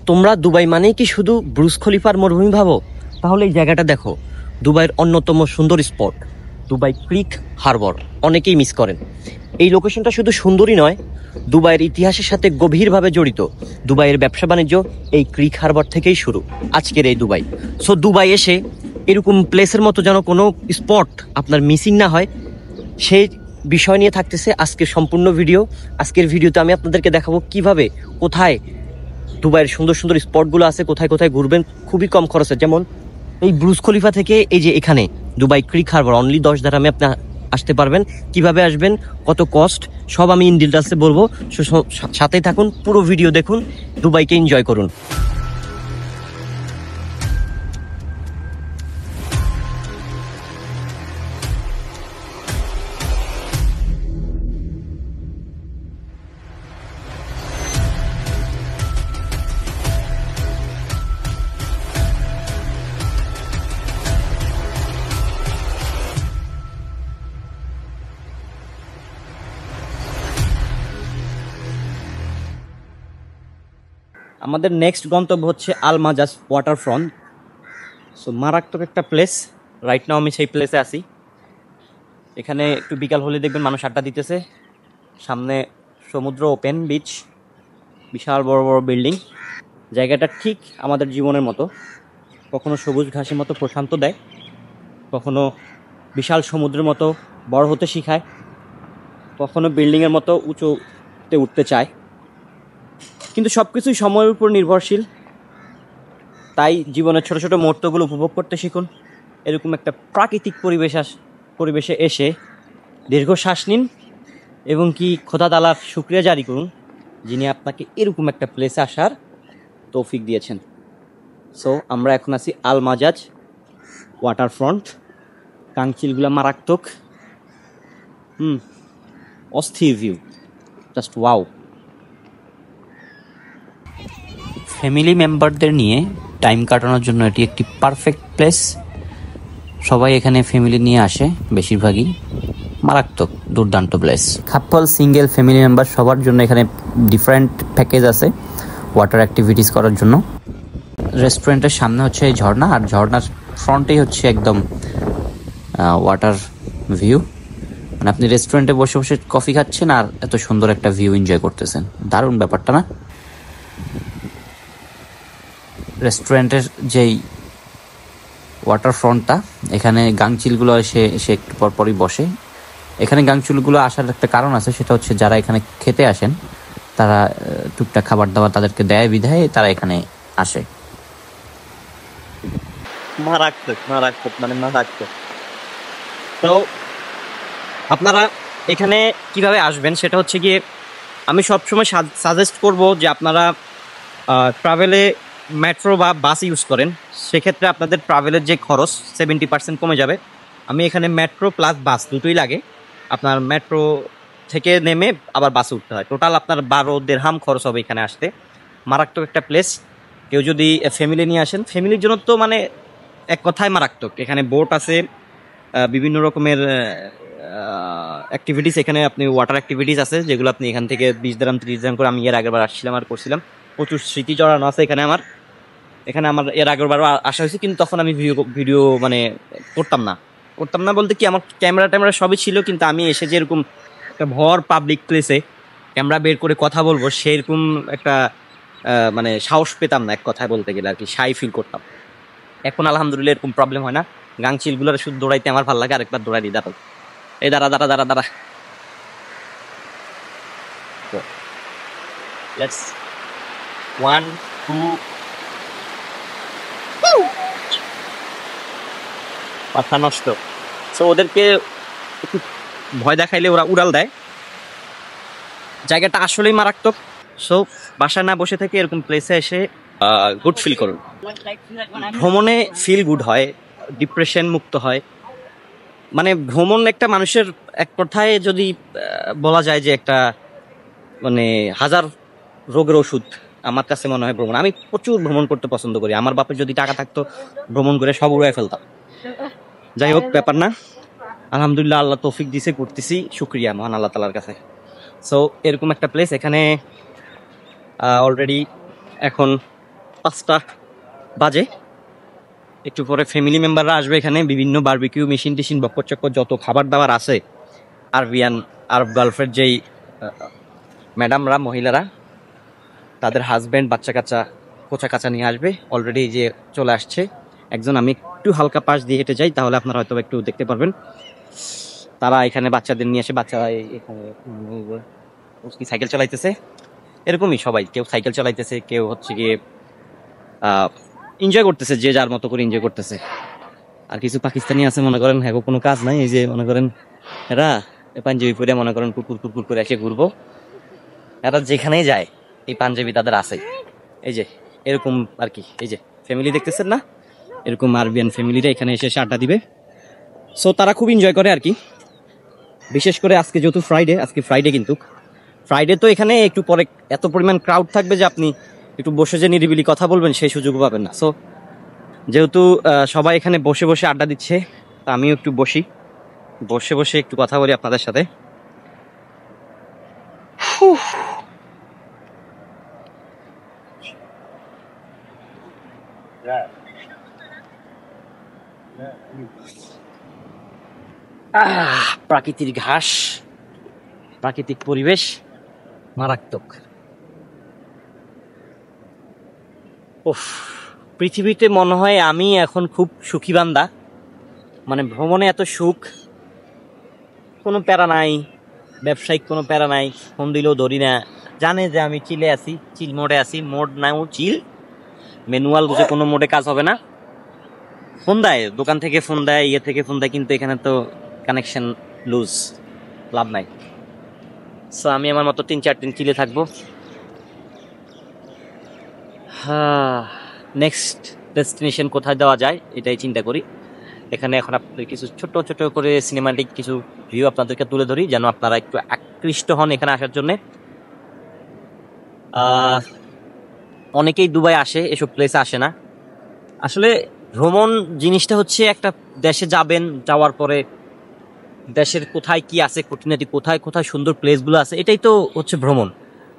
তোমরা দুবাই মানেই কি শুধু ব্রুজ খলিফার মরুভূমি ভাবো? তাহলে এই জায়গাটা দেখো, দুবাইয়ের অন্যতম সুন্দর স্পট দুবাই ক্রিক হারবার, অনেকেই মিস করেন। এই লোকেশনটা শুধু সুন্দরই নয়, দুবাইয়ের ইতিহাসের সাথে গভীরভাবে জড়িত। দুবাইয়ের ব্যবসা বাণিজ্য এই ক্রিক হারবার থেকেই শুরু, আজকের এই দুবাই। সো দুবাই এসে এরকম প্লেসের মতো যেন কোনো স্পট আপনার মিসিং না হয়, সেই বিষয় নিয়ে থাকতেছে আজকের সম্পূর্ণ ভিডিও। আজকের ভিডিওতে আমি আপনাদেরকে দেখাবো কিভাবে, কোথায় দুবাইয়ের সুন্দর সুন্দর স্পটগুলো আছে, কোথায় কোথায় ঘুরবেন খুবই কম খরচে। যেমন এই ব্রুজ খলিফা থেকে এই যে এখানে দুবাই ক্রিক হারবার অনলি 10 দিরহামে আপনি আসতে পারবেন। কিভাবে আসবেন, কত কস্ট, সব আমি ইন ডিটেইলসে বলবো। সাথেই থাকুন, পুরো ভিডিও দেখুন, দুবাইকে এনজয় করুন। আমাদের নেক্সট গন্তব্য হচ্ছে আল মাজাজ ওয়াটারফ্রন্ট। সো মারাত্মক একটা প্লেস। রাইট নাও আমি সেই প্লেসে আছি। এখানে একটু বিকাল হলে দেখবেন মানুষ আড্ডা দিতেছে। সামনে সমুদ্র, ওপেন বিচ, বিশাল বড় বড় বিল্ডিং। জায়গাটা ঠিক আমাদের জীবনের মতো, কখনো সবুজ ঘাসের মতো প্রশান্ত দেয়, কখনো বিশাল সমুদ্রের মতো বড় হতে শিখায়, কখনো বিল্ডিংয়ের মতো উঁচুতে উঠতে চায়। কিন্তু সব কিছুই সময়ের উপর নির্ভরশীল। তাই জীবনের ছোট ছোট মুহূর্তগুলো উপভোগ করতে শিখুন। এরকম একটা প্রাকৃতিক পরিবেশে এসে দীর্ঘশ্বাস নিন এবং কি খোদা তাআলার শুকরিয়া জারি করুন, যিনি আপনাকে এরকম একটা প্লেসে আসার তৌফিক দিয়েছেন। সো আমরা এখন আছি আল মাজাজ ওয়াটারফ্রন্ট। কাংচিলগুলা মারাত্মক, অস্থির ভিউ, জাস্ট ওয়াও। ফ্যামিলি মেম্বারদের নিয়ে টাইম কাটানোর জন্য এটি একটি পারফেক্ট প্লেস। সবাই এখানে ফ্যামিলি নিয়ে আসে বেশিরভাগই। মারাত্মক দুর্দান্ত প্লেস। কাপল, সিঙ্গেল, ফ্যামিলি মেম্বার সবার জন্য এখানে ডিফারেন্ট প্যাকেজ আছে ওয়াটার অ্যাক্টিভিটিস করার জন্য। রেস্টুরেন্টের সামনে হচ্ছে এই ঝর্ণা, আর ঝর্ণার ফ্রন্টেই হচ্ছে একদম ওয়াটার ভিউ। মানে আপনি রেস্টুরেন্টে বসে বসে কফি খাচ্ছেন আর এত সুন্দর একটা ভিউ এনজয় করতেছেন। দারুণ ব্যাপারটা না? রেস্টুরেন্টের যেই ওয়াটারফ্রন্টটা, এখানে গাংচিলগুলো এসে একটু পরপরই বসে। এখানে গাংচিলগুলো আসার একটা কারণ আছে, সেটা হচ্ছে যারা এখানে খেতে আসেন তারা টুকটাক খাবার দাবার তাদেরকে দেয় বিধায় তারা এখানে আসে। তো আপনারা এখানে কিভাবে আসবেন সেটা হচ্ছে গিয়ে, আমি সবসময় সাজেস্ট করব যে আপনারা ট্রাভেলে মেট্রো বা বাস ইউজ করেন। সেক্ষেত্রে আপনাদের ট্রাভেলের যে খরচ 70% কমে যাবে। আমি এখানে মেট্রো প্লাস বাস দুটোই লাগে। আপনার মেট্রো থেকে নেমে আবার বাসে উঠতে হয়। টোটাল আপনার 12 দিরহাম খরচ হবে এখানে আসতে। মারাত্মক একটা প্লেস। কেউ যদি ফ্যামিলি নিয়ে আসেন, ফ্যামিলির জন্য তো মানে এক কথায় মারাত্মক। এখানে বোট আছে, বিভিন্ন রকমের অ্যাক্টিভিটিস। এখানে আপনি ওয়াটার অ্যাক্টিভিটিস আছে যেগুলো আপনি এখান থেকে 20 দিরহাম 30 দিরহাম করে, আমি এর আগের বার আসছিলাম আর করছিলাম। প্রচুর স্মৃতি জড়ানো আছে এখানে আমার এর আগের বারও আসা হয়েছে, কিন্তু তখন আমি ভিডিও মানে করতাম না বলতে কি, আমার ক্যামেরা সবই ছিল, কিন্তু আমি এসে যে এরকম একটা ভর পাবলিক প্লেসে ক্যামেরা বের করে কথা বলবো সেরকম একটা মানে সাহস পেতাম না, এক কথায় বলতে গেলে আর কি, শাই ফিল করতাম। এখন আলহামদুলিল্লাহ এরকম প্রবলেম হয় না। গাংচিলগুলোর শুধু দৌড়াইতে আমার ভালো লাগে। আরেকবার দৌড়াই দিই, দাঁড়াও, এই দাঁড়া। লেটস 1 2 মাথা নষ্ট। সো ওদেরকে একটু ভয় দেখাইলে ওরা উড়াল দেয়। জায়গাটা আসলেই মারাত্মক। সো বাসায় না বসে থেকে এরকম প্লেসে এসে গুড ফিল করুন। ভ্রমণে ফিল গুড হয়, ডিপ্রেশন মুক্ত হয়। মানে ভ্রমণ একটা মানুষের, এক কথায় যদি বলা যায় যে একটা মানে হাজার রোগের ওষুধ। আমার কাছে মনে হয় ভ্রমণ, আমি প্রচুর ভ্রমণ করতে পছন্দ করি। আমার বাপের যদি টাকা থাকতো ভ্রমণ করে সব উড়াই ফেলতাম। যাই হোক, ব্যাপার না। আলহামদুলিল্লাহ, আল্লাহ তৌফিক দিছে, করতেছি, শুক্রিয়া মহান আল্লাহ তাআলার কাছে। সো এরকম একটা প্লেস এখানে অলরেডি এখন 5টা বাজে। একটু পরে ফ্যামিলি মেম্বাররা আসবে এখানে, বিভিন্ন বারবিকিউ মেশিন টেশিন বক্কর চক্কর যত খাবার দাবার আছে আরবিয়ান আরব গালফের যেই ম্যাডামরা মহিলারা তাদের হাজব্যান্ড বাচ্চা কাচ্চা কোচা কাচা নিয়ে আসবে। অলরেডি যে চলে আসছে একজন। আমি একটু হালকা পাশ দিয়ে হেঁটে যাই, তাহলে আপনারা হয়তো একটু দেখতে পারবেন। তারা এখানে বাচ্চাদের নিয়ে আসে, বাচ্চারা এখানে কি সাইকেল চালাইতেছে, এরকমই সবাই, কেউ সাইকেল চালাইতেছে, কেউ হচ্ছে গিয়ে এনজয় করতেছে, যে যার মতো করে এনজয় করতেছে। আর কিছু পাকিস্তানি আছে মনে করেন হ্যাঁ কোনো কাজ নাই, এই যে মনে করেন এরা পাঞ্জাবি পরে মনে করেন কুকুর কুকুর করে এসে ঘুরবো। এরা যেখানেই যায় এই পাঞ্জাবি তাদের আছে, এই যে এরকম আর কি। এই যে ফ্যামিলি দেখতেছেন না, এরকম আরবিয়ান ফ্যামিলিরা এখানে এসে আড্ডা দিবে। সো তারা খুব এনজয় করে আর কি। বিশেষ করে আজকে যেহেতু ফ্রাইডে, আজকে ফ্রাইডে, কিন্তু ফ্রাইডে তো এখানে একটু পরে এত পরিমাণ ক্রাউড থাকবে যে আপনি একটু বসে যে নিরিবিলি কথা বলবেন সেই সুযোগ পাবেন না। সো যেহেতু সবাই এখানে বসে বসে আড্ডা দিচ্ছে, তা আমিও একটু বসে বসে একটু কথা বলি আপনাদের সাথে। প্রাকৃতিক ঘাস, প্রাকৃতিক পরিবেশ মারাত্মক। ওফ, পৃথিবীতে মনে হয় আমি এখন খুব সুখী বান্দা। মানে ভ্রমণে এত সুখ, কোনো প্যারা নাই, ব্যবসায়িক কোনো প্যারা নাই, ফোন দিলেও ধরি না, জানে যে আমি চিলে আছি, চিল মোডে আছি, মোড নাও চিল, ম্যানুয়াল বুঝে কোনো মোডে কাজ হবে না। ফোন দেয় দোকান থেকে, ফোন দেয় ইয়ে থেকে ফোন দেয়, কিন্তু এখানে তো কানেকশন লুজ, লাভ নাই। সো আমি আমার মতো 3-4 দিন চিলে থাকবো। নেক্সট ডেস্টিনেশন কোথায় দেওয়া যায় এটাই চিন্তা করি। এখানে এখন আপনাদের কিছু ছোট ছোট করে সিনেমাটিক কিছু ভিউ আপনাদেরকে তুলে ধরি, যেন আপনারা একটু আকৃষ্ট হন এখানে আসার জন্য। অনেকেই দুবাই আসে, এসব প্লেসে আসে না। আসলে ভ্রমণ জিনিসটা হচ্ছে একটা দেশে যাবেন, যাওয়ার পরে দেশের কোথায় কি আছে খুঁটিনাটি, কোথায় কোথায় সুন্দর প্লেসগুলো আছে, এটাই তো হচ্ছে ভ্রমণ।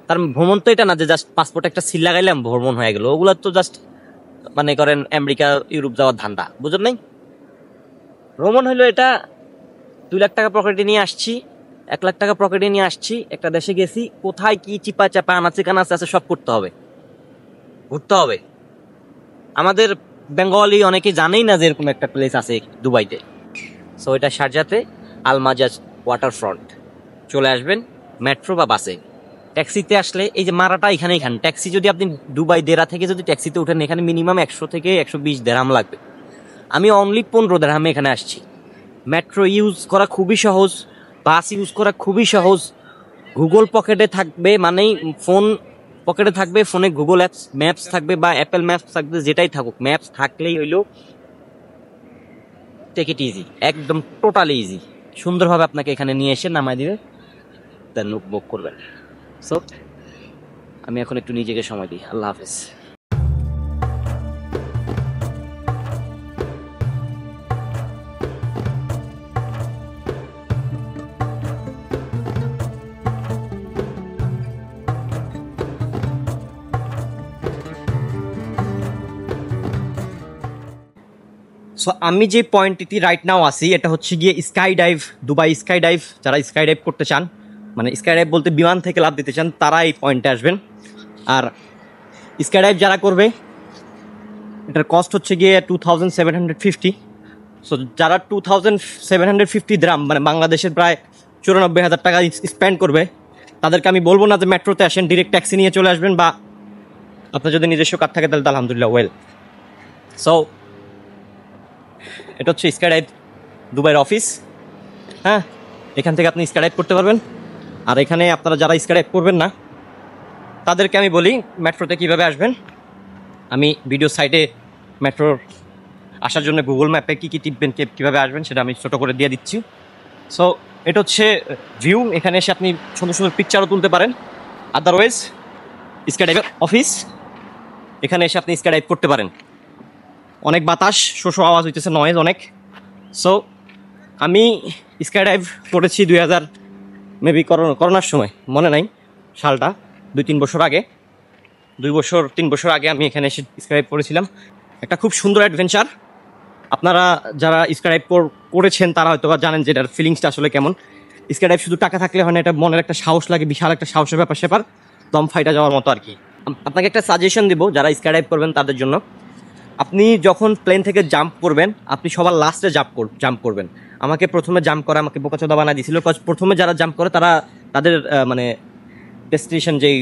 তার ভ্রমণ তো এটা না যে জাস্ট পাসপোর্টে একটা সিল লাগাইলাম ভ্রমণ হয়ে গেল, ওগুলো তো জাস্ট মানে করেন আমেরিকা ইউরোপ যাওয়ার ধান্দা, বুঝলেন নাই? ভ্রমণ হইলো এটা 2 লাখ টাকা পকেটে নিয়ে আসছি, 1 লাখ টাকা পকেটে নিয়ে আসছি, একটা দেশে গেছি, কোথায় কি চিপা চাপা আনাচে কানাচে আছে সব করতে হবে, ঘুরতে হবে। আমাদের বেঙ্গলি অনেকে জানেই না যে এরকম একটা প্লেস আছে দুবাইতে। সো এটা শারজাতে আলমাজাজ ওয়াটার ফ্রন্ট। চলে আসবেন মেট্রো বা বাসে। ট্যাক্সিতে আসলে এই যে মারাটা এখানেই খান। ট্যাক্সি যদি আপনি দুবাই দেরা থেকে যদি ট্যাক্সিতে উঠেন, এখানে মিনিমাম 100 থেকে 120 দেরহাম লাগবে। আমি অনলি 15 দেরহামে এখানে আসছি। মেট্রো ইউজ করা খুবই সহজ, বাস ইউজ করা খুবই সহজ। গুগল পকেটে থাকবে, মানেই ফোন পকেটে থাকবে, ফোনে গুগল ম্যাপস থাকবে বা অ্যাপেল ম্যাপস থাকবে, যেটাই থাকুক, ম্যাপস থাকলেই হইলো টেক ইট ইজি, একদম টোটালি ইজি। সুন্দরভাবে আপনাকে এখানে নিয়ে এসে নামায় দিবে, দেন বুক করবেন। সো আমি এখন একটু নিজেকে সময় দিই। আল্লাহ হাফেজ। সো আমি যে পয়েন্টটি রাইট নাও আছি, এটা হচ্ছে গিয়ে sky dive, Dubai sky dive. যারা স্কাই ডাইভ করতে চান, মানে স্কাই ডাইভ বলতে বিমান থেকে লাফ দিতে চান, তারা এই পয়েন্টে আসবেন। আর স্কাই ডাইভ যারা করবে, এটার কস্ট হচ্ছে গিয়ে 2750। সো যারা 2750 দ্রাম, মানে বাংলাদেশের প্রায় 94,000 টাকা স্পেন্ড করবে, তাদেরকে আমি বলবো না যে মেট্রোতে আসেন, ডিরেক্ট ট্যাক্সি নিয়ে চলে আসবেন, বা আপনার যদি নিজস্ব কার থাকে তাহলে আলহামদুলিল্লাহ ওয়েল। সো এটা হচ্ছে স্কাই ডাইভ দুবাইয়ের অফিস। হ্যাঁ, এখান থেকে আপনি স্কাই ডাইভ করতে পারবেন। আর এখানে আপনারা যারা স্কাই ডাইভ করবেন না, তাদেরকে আমি বলি মেট্রোতে কীভাবে আসবেন। আমি ভিডিও সাইটে মেট্রোর আসার জন্য গুগল ম্যাপে কী কী টিপবেন, কীভাবে আসবেন, সেটা আমি ছোটো করে দিয়ে দিচ্ছি। সো এটা হচ্ছে ভিউ। এখানে এসে আপনি সুন্দর সুন্দর পিকচারও তুলতে পারেন। আদারওয়াইজ স্কাই ডাইভের অফিস, এখানে এসে আপনি স্কাই ডাইভ করতে পারেন। অনেক বাতাস, শোষো আওয়াজ হইতেছে, নয়েজ অনেক। সো আমি স্কাই ডাইভ করেছি 2000 মেবি করোনার সময়, মনে নাই সালটা, 2-3 বছর আগে। 2 বছর 3 বছর আগে আমি এখানে এসে স্কাইডাইভ করেছিলাম। একটা খুব সুন্দর অ্যাডভেঞ্চার। আপনারা যারা স্কাইডাইভ করেছেন তারা হয়তো জানেন যে এটার ফিলিংসটা আসলে কেমন। স্কাইডাইভ শুধু টাকা থাকলে হয় না, এটা মনের একটা সাহস লাগে, বিশাল একটা সাহসের ব্যাপার স্যাপার, দম ফাইটা যাওয়ার মতো আর কি। আপনাকে একটা সাজেশন দিব যারা স্কাইডাইভ করবেন তাদের জন্য। আপনি যখন প্লেন থেকে জাম্প করবেন, আপনি সবার লাস্টে জাম্প করবেন। আমাকে প্রথমে জাম্প করা আমাকে বোকাচোদা বানায় দিয়েছিল, বিকজ প্রথমে যারা জাম্প করে তারা তাদের মানে ডেস্টিনেশন যেই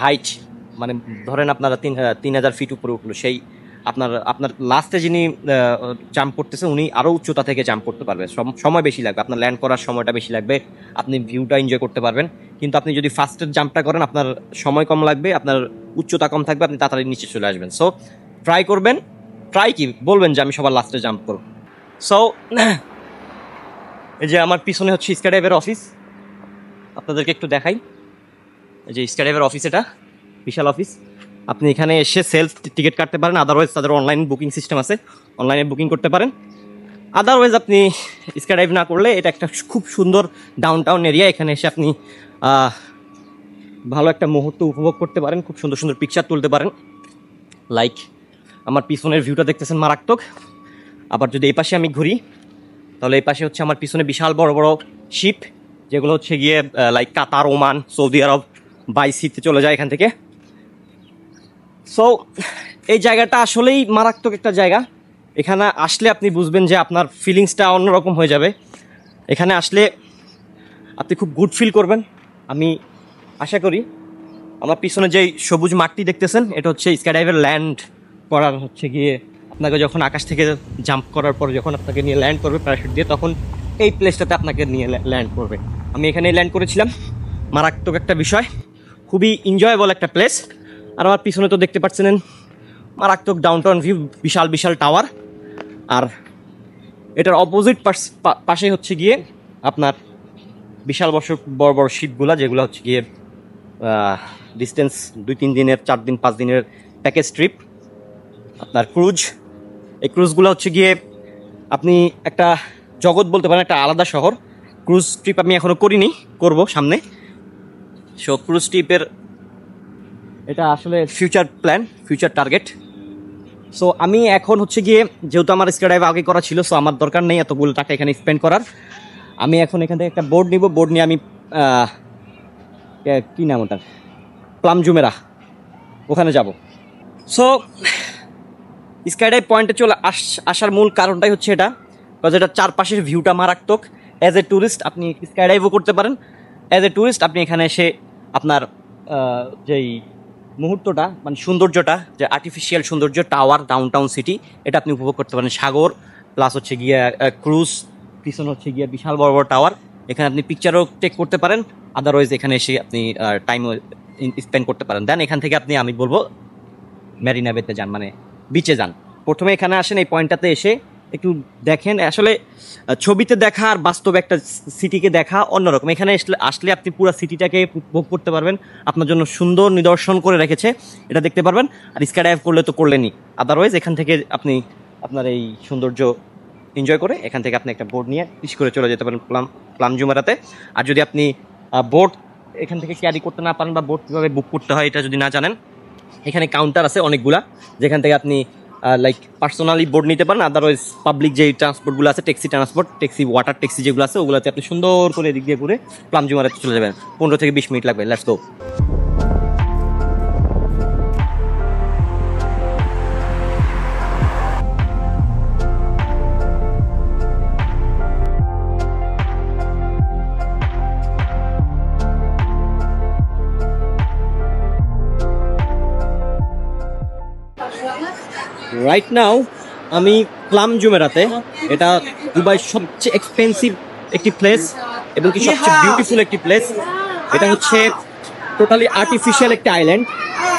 হাইট, মানে ধরেন আপনারা 3000 ফিট উপরে উঠলো, সেই আপনার লাস্টে যিনি জাম্প করতেছে উনি আরও উচ্চতা থেকে জাম্প করতে পারবে। সময় বেশি লাগবে, আপনার ল্যান্ড করার সময়টা বেশি লাগবে, আপনি ভিউটা এনজয় করতে পারবেন। কিন্তু আপনি যদি ফার্স্টের জাম্পটা করেন আপনার সময় কম লাগবে, আপনার উচ্চতা কম থাকবে, আপনি তাড়াতাড়ি নিচে চলে আসবেন। সো ট্রাই করবেন, ট্রাই কি বলবেন যে আমি সবার লাস্টে জাম্প করব। সো এই যে আমার পিছনে হচ্ছে স্কাইডাইভের অফিস, আপনাদেরকে একটু দেখাই। এই যে স্কাইডাইভের অফিস, এটা বিশাল অফিস। আপনি এখানে এসে সেলফ টিকিট কাটতে পারেন, আদারওয়াইজ তাদের অনলাইন বুকিং সিস্টেম আছে, অনলাইনে বুকিং করতে পারেন। আদারওয়াইজ আপনি স্কাইডাইভ না করলে এটা একটা খুব সুন্দর ডাউনটাউন এরিয়া, এখানে এসে আপনি ভালো একটা মুহূর্ত উপভোগ করতে পারেন, খুব সুন্দর সুন্দর পিকচার তুলতে পারেন। লাইক আমার পিছনের ভিউটা দেখতেছেন মারাত্মক। আবার যদি এই পাশে আমি ঘুরি তাহলে এই পাশে হচ্ছে আমার পিছনে বিশাল বড় বড় শিপ, যেগুলো হচ্ছে গিয়ে like Qatar, Oman, Saudi Arabia by সিতে চলে যায় এখান থেকে। সো এই জায়গাটা আসলেই মারাত্মক একটা জায়গা। এখানে আসলে আপনি বুঝবেন যে আপনার ফিলিংসটা অন্যরকম হয়ে যাবে। এখানে আসলে আপনি খুব গুড ফিল করবেন, আমি আশা করি। আমার পিছনে যেই সবুজ মাঠটি দেখতেছেন এটা হচ্ছে স্কাইডাইভের ল্যান্ড করার, হচ্ছে গিয়ে আপনাকে যখন আকাশ থেকে জাম্প করার পর যখন আপনাকে নিয়ে ল্যান্ড করবে প্যারাশুট দিয়ে, তখন এই প্লেসটাতে আপনাকে নিয়ে ল্যান্ড করবে। আমি এখানেই ল্যান্ড করেছিলাম, মারাত্মক একটা বিষয়, খুবই এনজয়েবল একটা প্লেস। আর আমার পিছনে তো দেখতে পাচ্ছেন মারাত্মক ডাউনটাউন ভিউ, বিশাল বিশাল টাওয়ার। আর এটার অপোজিট পাশে হচ্ছে গিয়ে আপনার বিশাল বড় বড় শিপগুলা, যেগুলো হচ্ছে গিয়ে ডিস্টেন্স 2-3 দিনের, 4 দিন 5 দিনের প্যাকেজ ট্রিপ, আপনার ক্রুজ। এই ক্রুজগুলো হচ্ছে গিয়ে আপনি একটা জগৎ বলতে পারেন, একটা আলাদা শহর। ক্রুজ ট্রিপ আমি এখনও করিনি, করব সামনে। সো ক্রুজ ট্রিপের এটা আসলে future plan, future target. So আমি এখন হচ্ছে গিয়ে, যেহেতু আমার স্কাইডাইভ আগে করা ছিল, সো আমার দরকার নেই এতগুলো টাকা এখানে স্পেন্ড করার। আমি এখন এখান থেকে একটা বোর্ড নিব, বোর্ড নিয়ে আমি কী নাম ওটার, প্লাম জুমেরা, ওখানে যাব। সো স্কাইডাইভ পয়েন্টে চলে আসার মূল কারণটাই হচ্ছে এটা, বিকজ এটার চারপাশের ভিউটা মারাত্মক। অ্যাজ এ ট্যুরিস্ট আপনি স্কাইডাইভও করতে পারেন, অ্যাজ এ ট্যুরিস্ট আপনি এখানে এসে আপনার যেই মুহূর্তটা, মানে সৌন্দর্যটা, যে আর্টিফিশিয়াল সৌন্দর্য, টাওয়ার, ডাউনটাউন সিটি, এটা আপনি উপভোগ করতে পারেন। সাগর প্লাস হচ্ছে গিয়ে ক্রুজ, পিছনে হচ্ছে গিয়ে বিশাল বড় বড় টাওয়ার। এখানে আপনি পিকচারও টেক করতে পারেন, আদারওয়াইজ এখানে এসে আপনি টাইমও স্পেন্ড করতে পারেন। দেন এখান থেকে আপনি, আমি বলবো মেরিনা বেতে যান, মানে বিচে যান। প্রথমে এখানে আসেন, এই পয়েন্টটাতে এসে একটু দেখেন। আসলে ছবিতে দেখা আর বাস্তবে একটা সিটিকে দেখা অন্যরকম। এখানে আসলে আপনি পুরো সিটিটাকে উপভোগ করতে পারবেন, আপনার জন্য সুন্দর নিদর্শন করে রেখেছে, এটা দেখতে পারবেন। আর স্কাইডাইভ করলে তো করলেনই, আদারওয়াইজ এখান থেকে আপনি আপনার এই সৌন্দর্য এনজয় করে এখান থেকে আপনি একটা বোর্ড নিয়ে পিস করে চলে যেতে পারেন প্লাম জুমেরাতে। আর যদি আপনি বোর্ড এখান থেকে ক্যারি করতে না পারেন, বা বোর্ড কীভাবে বুক করতে হয় এটা যদি না জানেন, এখানে কাউন্টার আছে অনেকগুলা, যেখান থেকে আপনি লাইক পার্সোনালি বোর্ড নিতে পারেন। আদারওয়াইজ পাবলিক যেই ট্রান্সপোর্টগুলো আছে, taxi transport, taxi, water taxi যেগুলো আছে, ওগুলোতে আপনি সুন্দর করে এদিক দিয়ে ঘুরে প্লাম জুমেরাতে চলে যাবেন। 15 থেকে 20 মিনিট লাগবে। Let's go. রাইট নাও আমি প্লাম জুমেরাতে, এটা দুবাই সবচেয়ে এক্সপেন্সিভ একটি প্লেস এবং কি সবচেয়ে বিউটিফুল একটি প্লেস। এটা হচ্ছে টোটালি আর্টিফিশিয়াল একটি আইল্যান্ড।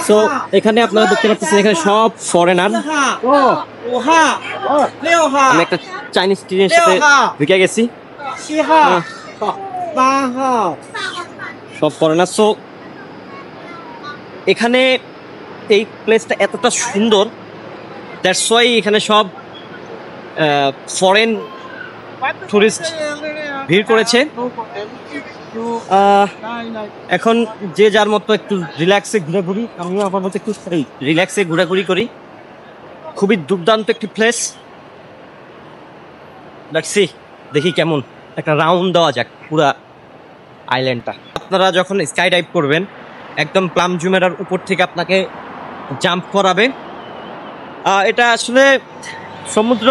সো এখানে আপনারা দেখতে পাচ্ছেন এখানে সব ফরেনার। আমি একটা চাইনিজ টিনের সাথে ঢুকে গেছি, সব ফরেনার। সো এখানে এই প্লেসটা এতটা সুন্দর, দ্যাটস ওয়াই এখানে সব ফরেন টুরিস্ট ভিড় করেছে। এখন যে যার মতো একটু রিল্যাক্সে ঘোরাঘুরি, আমিও আমার মতো একটু রিল্যাক্সে ঘোরাঘুরি করি। খুবই দুর্দান্ত একটি প্লেস। দেখছি, দেখি কেমন একটা রাউন্ড দেওয়া যাক পুরা আইল্যান্ডটা। আপনারা যখন স্কাই ডাইভ করবেন, একদম প্লাম জুমেরার উপর থেকে আপনাকে জাম্প করাবে। এটা আসলে সমুদ্র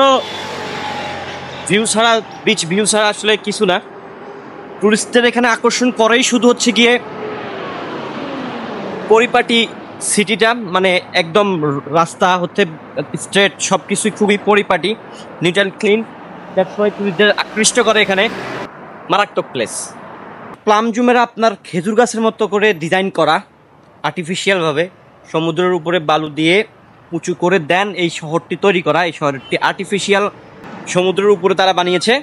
ভিউ ছাড়া, বিচ ভিউ ছাড়া আসলে কিছু না। টুরিস্টদের এখানে আকর্ষণ করেই শুধু হচ্ছে গিয়ে পরিপাটি সিটিটা, মানে একদম রাস্তা হচ্ছে স্ট্রেট, সব কিছুই খুবই পরিপাটি, neat and clean. That's why টুরিস্টদের আকৃষ্ট করে এখানে। মারাত্মক প্লেস। প্লাম জুমেরা আপনার খেজুর গাছের মতো করে ডিজাইন করা আর্টিফিশিয়ালভাবে, সমুদ্রের উপরে বালু দিয়ে উঁচু করে দেন এই শহরটি তৈরি করা। এই শহরটি আর্টিফিশিয়াল সমুদ্রের উপরে তারা বানিয়েছে।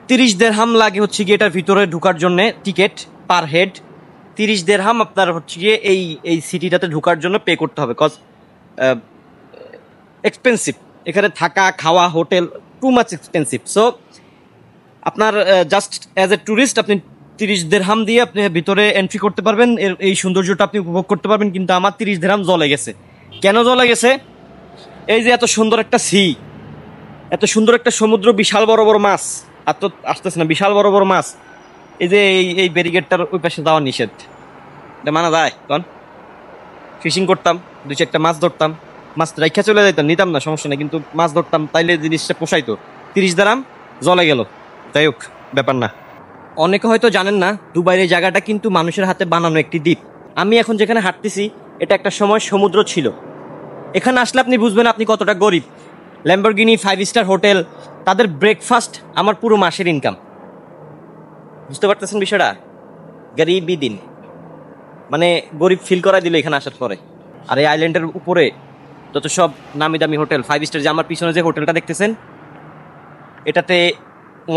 30 দিরহাম লাগে হচ্ছে গিয়ে এটার ভিতরে ঢোকার জন্য টিকিট পার হেড। 30 দিরহাম আপনার হচ্ছে গিয়ে এই সিটিটাতে ঢোকার জন্য পে করতে হবে, কজ এক্সপেন্সিভ এখানে থাকা খাওয়া hotel too much expensive. So আপনার জাস্ট অ্যাজ এ ট্যুরিস্ট আপনি 30 দিরহাম দিয়ে আপনি ভিতরে এন্ট্রি করতে পারবেন, এই সৌন্দর্যটা আপনি উপভোগ করতে পারবেন। কিন্তু আমার 30 দিরহাম জলে গেছে। কেন জলে গেছে? এই যে এত সুন্দর একটা সি, এত সুন্দর একটা সমুদ্র, বিশাল বড় বড় মাছ, আর তো আসতেছে না, বিশাল বড় বড় মাছ। এই যে এই ব্যারিকেডটার ওই পাশে যাওয়া নিষেধ, এটা মানা যায়? তখন ফিশিং করতাম, 2-4টা মাছ ধরতাম, মাছ রাইখা চলে যাইতাম, নিতাম না, সমস্যা নেই, কিন্তু মাছ ধরতাম, তাইলে জিনিসটা পোষাইতো। 30 দিরহাম জলে গেল, যাই হোক ব্যাপার না। অনেকে হয়তো জানেন না, দুবাইয়ের এই জায়গাটা কিন্তু মানুষের হাতে বানানো একটি দ্বীপ। আমি এখন যেখানে হাঁটতেছি, এটা একটা সময় সমুদ্র ছিল। এখানে আসলে আপনি বুঝবেন আপনি কতটা গরিব। ল্যাম্বরগিনি, 5 স্টার হোটেল, তাদের ব্রেকফাস্ট আমার পুরো মাসের ইনকাম। বুঝতে পারতেছেন বিষয়টা? গরিবই দিন, মানে গরিব ফিল করাই দিল এখানে আসার পরে। আর এই আইল্যান্ডের উপরে যত সব নামি দামি হোটেল, 5 স্টার, যে আমার পিছনে যে হোটেলটা দেখতেছেন, এটাতে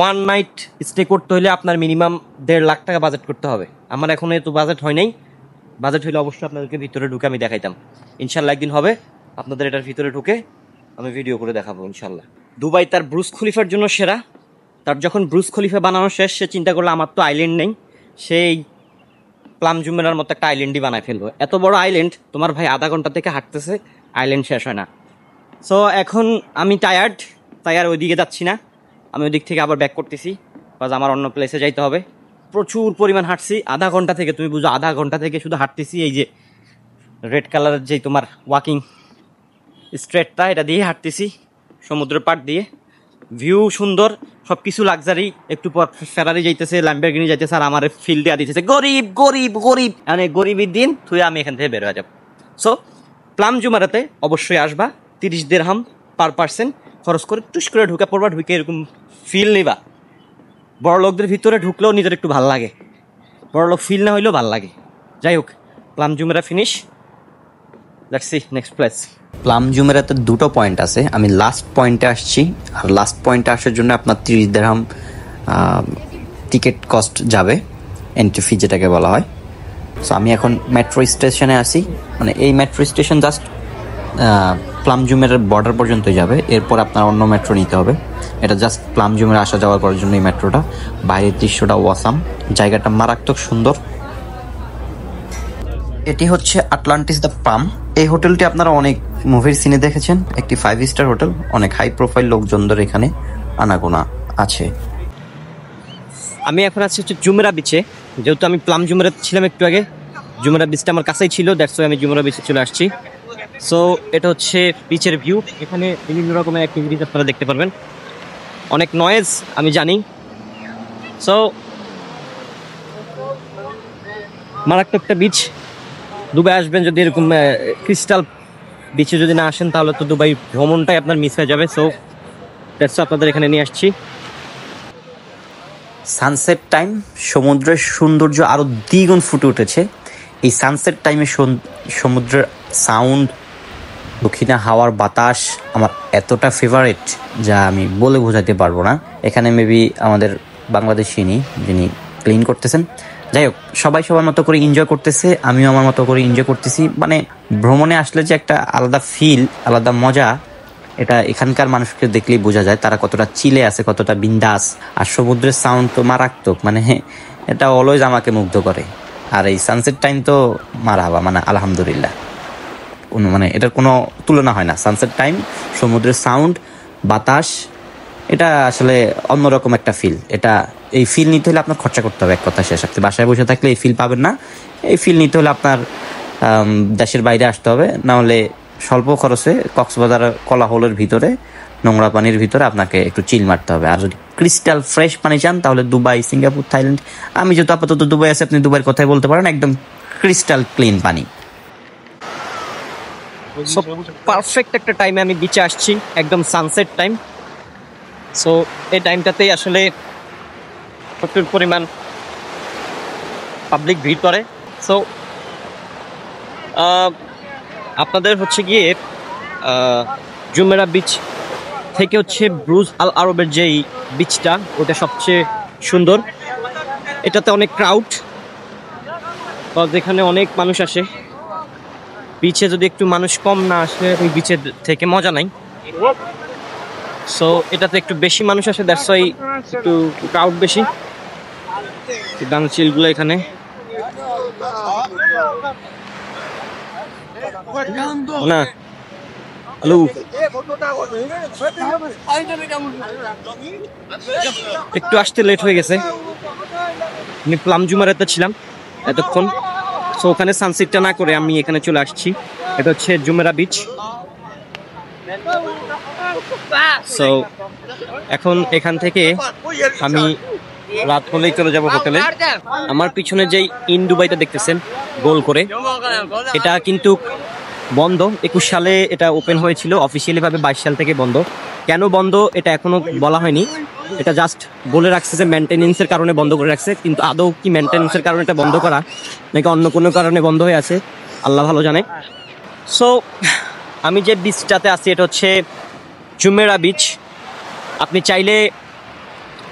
1 নাইট স্টে করতে হলে আপনার মিনিমাম 1.5 লাখ টাকা বাজেট করতে হবে। আমার এখন তো বাজেট হয় নাই, বাজেট হইলে অবশ্যই আপনাদেরকে ভিতরে ঢুকে আমি দেখাইতাম। ইনশাল্লাহ একদিন হবে, আপনাদের এটার ভিতরে ঢুকে আমি ভিডিও করে দেখাবো ইনশাল্লাহ। দুবাই তার ব্রুজ খলিফার জন্য সেরা। তার যখন ব্রুজ খলিফা বানানো শেষ, সে চিন্তা করলো আমার তো আইল্যান্ড নেই, সেই প্লাম জুমেরার মতো একটা আইল্যান্ডই বানায় ফেলবো। এত বড় আইল্যান্ড, তোমার ভাই আধা ঘন্টা থেকে হাঁটতেছে, আইল্যান্ড শেষ হয় না। সো এখন আমি টায়ার্ড, তাই আর ওইদিকে যাচ্ছি না, আমি ওই দিক থেকে আবার ব্যাক করতেছি, বাস আমার অন্য প্লেসে যাইতে হবে। প্রচুর পরিমাণ হাঁটছি, আধা ঘন্টা থেকে, তুমি বুঝো আধা ঘন্টা থেকে শুধু হাঁটতেছি। এই যে রেড কালারের যে তোমার ওয়াকিং স্ট্রেটটা, এটা দিয়ে হাঁটতেছি সমুদ্রের পাড় দিয়ে। ভিউ সুন্দর, সব কিছু লাক্সারি। একটু পর ফেরারি যাইতেছে, ল্যাম্বরগিনি যাইতেছে, আর আমার ফিল দেওয়া দিতেছে গরিব গরিব গরিব, মানে গরিবের দিন তুই আমি এখান থেকে বের হয়ে যাব। সো প্লাম জুমেরাতে অবশ্যই আসবা। 30 দিরহাম পার পার্সন খরচ করে টুস করে ঢুকে পড়বা, ঢুকে এরকম ফিল নিবা। বড় লোকদের ভিতরে ঢুকলেও নিজের একটু ভাল লাগে, বড় লোক ফিল না হইলেও ভাল লাগে। যাই হোক, Palm Jumeirah finish, let's see next place. Palm জুমেরাতে 2টো পয়েন্ট আছে, আমি লাস্ট পয়েন্টে আসছি। আর লাস্ট পয়েন্টে আসার জন্য আপনার 30 দিরহাম টিকিট কস্ট যাবে, এন্ট্রি ফি যেটাকে বলা হয়। সো আমি এখন মেট্রো স্টেশনে আসি, মানে এই মেট্রো স্টেশন জাস্ট প্লাম জুমেরার বর্ডার পর্যন্তই যাবে, এরপর আপনার অন্য মেট্রো নিতে হবে। এটা জাস্ট প্লাম জুমেরা আসা যাওয়ার করার জন্য এই মেট্রোটা। বাইরের দৃশ্যটা ওয়াসাম, জায়গাটা মারাত্মক সুন্দর। এটি হচ্ছে আটলান্টিস দ্য পাম। এই হোটেলটি আপনারা অনেক মুভির সিনে দেখেছেন, একটি 5 স্টার হোটেল, অনেক হাই প্রোফাইল লোকজনদের এখানে আনাগোনা আছে। আমি এখন আছি হচ্ছে জুমেরা বিচে, যেহেতু আমি প্লাম জুমেরা ছিলাম একটু আগে, জুমেরা বিচটা আমার কাছেই ছিল, দ্যাটস ওয়াই আমি জুমেরা বিচে চলে আসছি। সো এটা হচ্ছে বিচের ভিউ, এখানে বিভিন্ন রকমের অ্যাক্টিভিটিস আপনারা দেখতে পারবেন। অনেক নয়েজ আমি জানি। সো মারাত্মক একটা বিচ। দুবাই আসবেন যদি এরকম ক্রিস্টাল বিচে যদি না আসেন, তাহলে তো দুবাই ভ্রমণটাই আপনার মিস হয়ে যাবে। সো দ্যাটস আপনাদের এখানে নিয়ে আসছি। সানসেট টাইম, সমুদ্রের সৌন্দর্য আরও দ্বিগুণ ফুটে উঠেছে। এই সানসেট টাইমে সমুদ্রের সাউন্ড, দক্ষিণা হাওয়ার বাতাস আমার এতটা ফেভারিট যা আমি বলে বোঝাতে পারবো না। এখানে মেবি আমাদের বাংলাদেশি যিনি ক্লিন করতেছেন। যাই হোক, সবাই সবার মতো করে এনজয় করতেছে, আমিও আমার মতো করে এনজয় করতেছি। মানে ভ্রমণে আসলে যে একটা আলাদা ফিল, আলাদা মজা, এটা এখানকার মানুষকে দেখলেই বোঝা যায় তারা কতটা চিলে আছে, কতটা বিন্দাস। আর সমুদ্রের সাউন্ড তো মারাত্মক, মানে এটা অলওয়েজ আমাকে মুগ্ধ করে। আর এই সানসেট টাইম তো মারহাবা, মানে আলহামদুলিল্লাহ, মানে এটার কোনো তুলনা হয় না। সানসেট টাইম, সমুদ্রের সাউন্ড, বাতাস, এটা আসলে অন্যরকম একটা ফিল। এই ফিল নিতে হলে আপনার খরচা করতে হবে, এক কথা শেষ। আপনি বাসায় বসে থাকলে এই ফিল পাবেন না। এই ফিল নিতে হলে আপনার দেশের বাইরে আসতে হবে, না হলে স্বল্প খরচে কক্সবাজার কোলাহলের ভিতরে, নোংরা পানির ভিতরে আপনাকে একটু চিল মারতে হবে। আর যদি ক্রিস্টাল ফ্রেশ পানি চান তাহলে দুবাই, সিঙ্গাপুর, থাইল্যান্ড, আমি যেহেতু আপাতত দুবাই আছি, আপনি দুবাইয়ের কথাই বলতে পারেন, একদম ক্রিস্টাল ক্লিন পানি। সো পারফেক্ট একটা টাইমে আমি বিচে আসছি, একদম সানসেট টাইম। সো এই টাইমটাতেই আসলে প্রচুর পরিমাণ পাবলিক ভিড় করে। সো আপনাদের হচ্ছে গিয়ে জুমেরা বিচ থেকে হচ্ছে ব্রুজ আল আরবের যেই বিচটা, ওটা সবচেয়ে সুন্দর। এটাতে অনেক ক্রাউড, যেখানে অনেক মানুষ আসে। বিচে যদি একটু মানুষ কম না আসে, ওই বিচের থেকে মজা নাই। সো এটাতে একটু বেশি মানুষ আসে, দ্যাটস ওয়াই একটু ক্রাউড বেশি। ডান চিলগুলো এখানে না। হ্যালো, একটু আসতে লেট হয়ে গেছে। আমি প্লাম জুমারাতে ছিলাম এতক্ষণ, সো ওখানে সানসেটটা না করে আমি এখানে চলে আসছি। এটা হচ্ছে জুমেরা বিচ। সো এখন এখান থেকে আমি রাত হলেই চলে যাব হোটেলে। আমার পিছনে যেই ইন দুবাইটা দেখতেছেন গোল করে, এটা কিন্তু বন্ধ। 21 সালে এটা ওপেন হয়েছিল অফিসিয়ালি ভাবে, 22 সাল থেকে বন্ধ। কেন বন্ধ এটা এখনো বলা হয়নি। এটা জাস্ট বলে রাখছে যে মেনটেনেন্সের কারণে বন্ধ করে রাখছে, কিন্তু আদৌ কি মেনটেনেন্সের কারণে এটা বন্ধ করা নাকি অন্য কোনো কারণে বন্ধ হয়ে আছে আল্লাহ ভালো জানে। সো আমি যে বিচটাতে আছি এটা হচ্ছে জুমেরা বিচ। আপনি চাইলে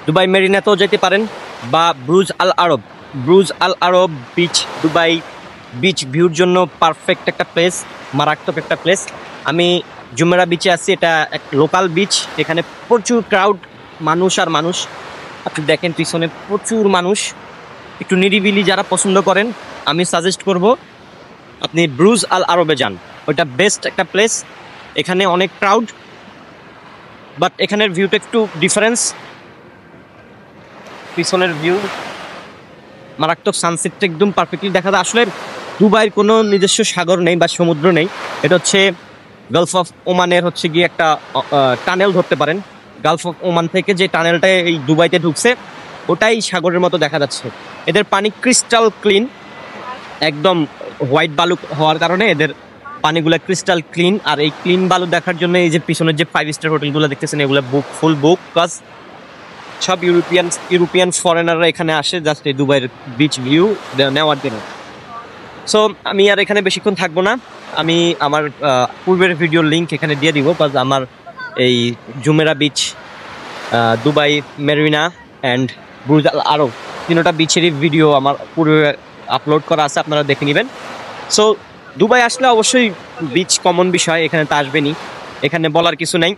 দুবাই মেরিনাতেও যেতে পারেন, বা ব্রুজ আল আরব বিচ, দুবাই বিচ ভিউর জন্য পারফেক্ট একটা প্লেস, মারাত্মক একটা প্লেস। আমি জুমেরা বিচে আছি, এটা এক লোকাল বিচ। এখানে প্রচুর ক্রাউড, মানুষ আর মানুষ। আপনি দেখেন পিছনে প্রচুর মানুষ। একটু নিরিবিলি যারা পছন্দ করেন, আমি সাজেস্ট করব আপনি ব্রুজ আল আরবে যান। ওইটা বেস্ট একটা প্লেস। এখানে অনেক ক্রাউড, বাট এখানের ভিউটা একটু ডিফারেন্স। পিছনের ভিউ মারাত্মক, সানসেটটা একদম পারফেক্টলি দেখা যায়। আসলে দুবাইয়ের কোনো নিজস্ব সাগর নেই বা সমুদ্র নেই। এটা হচ্ছে গালফ অফ ওমানের হচ্ছে গিয়ে একটা টানেল ধরতে পারেন। গালফ অফ ওমান থেকে যে টানেলটা এই দুবাইতে ঢুকছে, ওটাই সাগরের মতো দেখা যাচ্ছে। এদের পানি ক্রিস্টাল ক্লিন, একদম হোয়াইট বালু হওয়ার কারণে এদের পানিগুলো ক্রিস্টাল ক্লিন। আর এই ক্লিন বালু দেখার জন্য এই যে পিছনের যে 5 স্টার হোটেলগুলো দেখতেছেন, এগুলো ফুল বুক। কাজ সব ইউরোপিয়ান ফরেনাররা এখানে আসে জাস্ট এই দুবাইয়ের বিচ ভিউ নেওয়ার জন্য। সো আমি আর এখানে বেশিক্ষণ থাকবো না। আমি আমার পূর্বের ভিডিওর লিঙ্ক এখানে দিয়ে দিব। বাস আমার এই Jumeirah beach, Dubai Marina and Burj Al Arab, তিনটা বিচেরই ভিডিও আমার পূর্বে আপলোড করা আছে, আপনারা দেখে নেবেন। সো দুবাই আসলে অবশ্যই বিচ কমন বিষয়, এখানে তো আসবেনই, এখানে বলার কিছু নেই।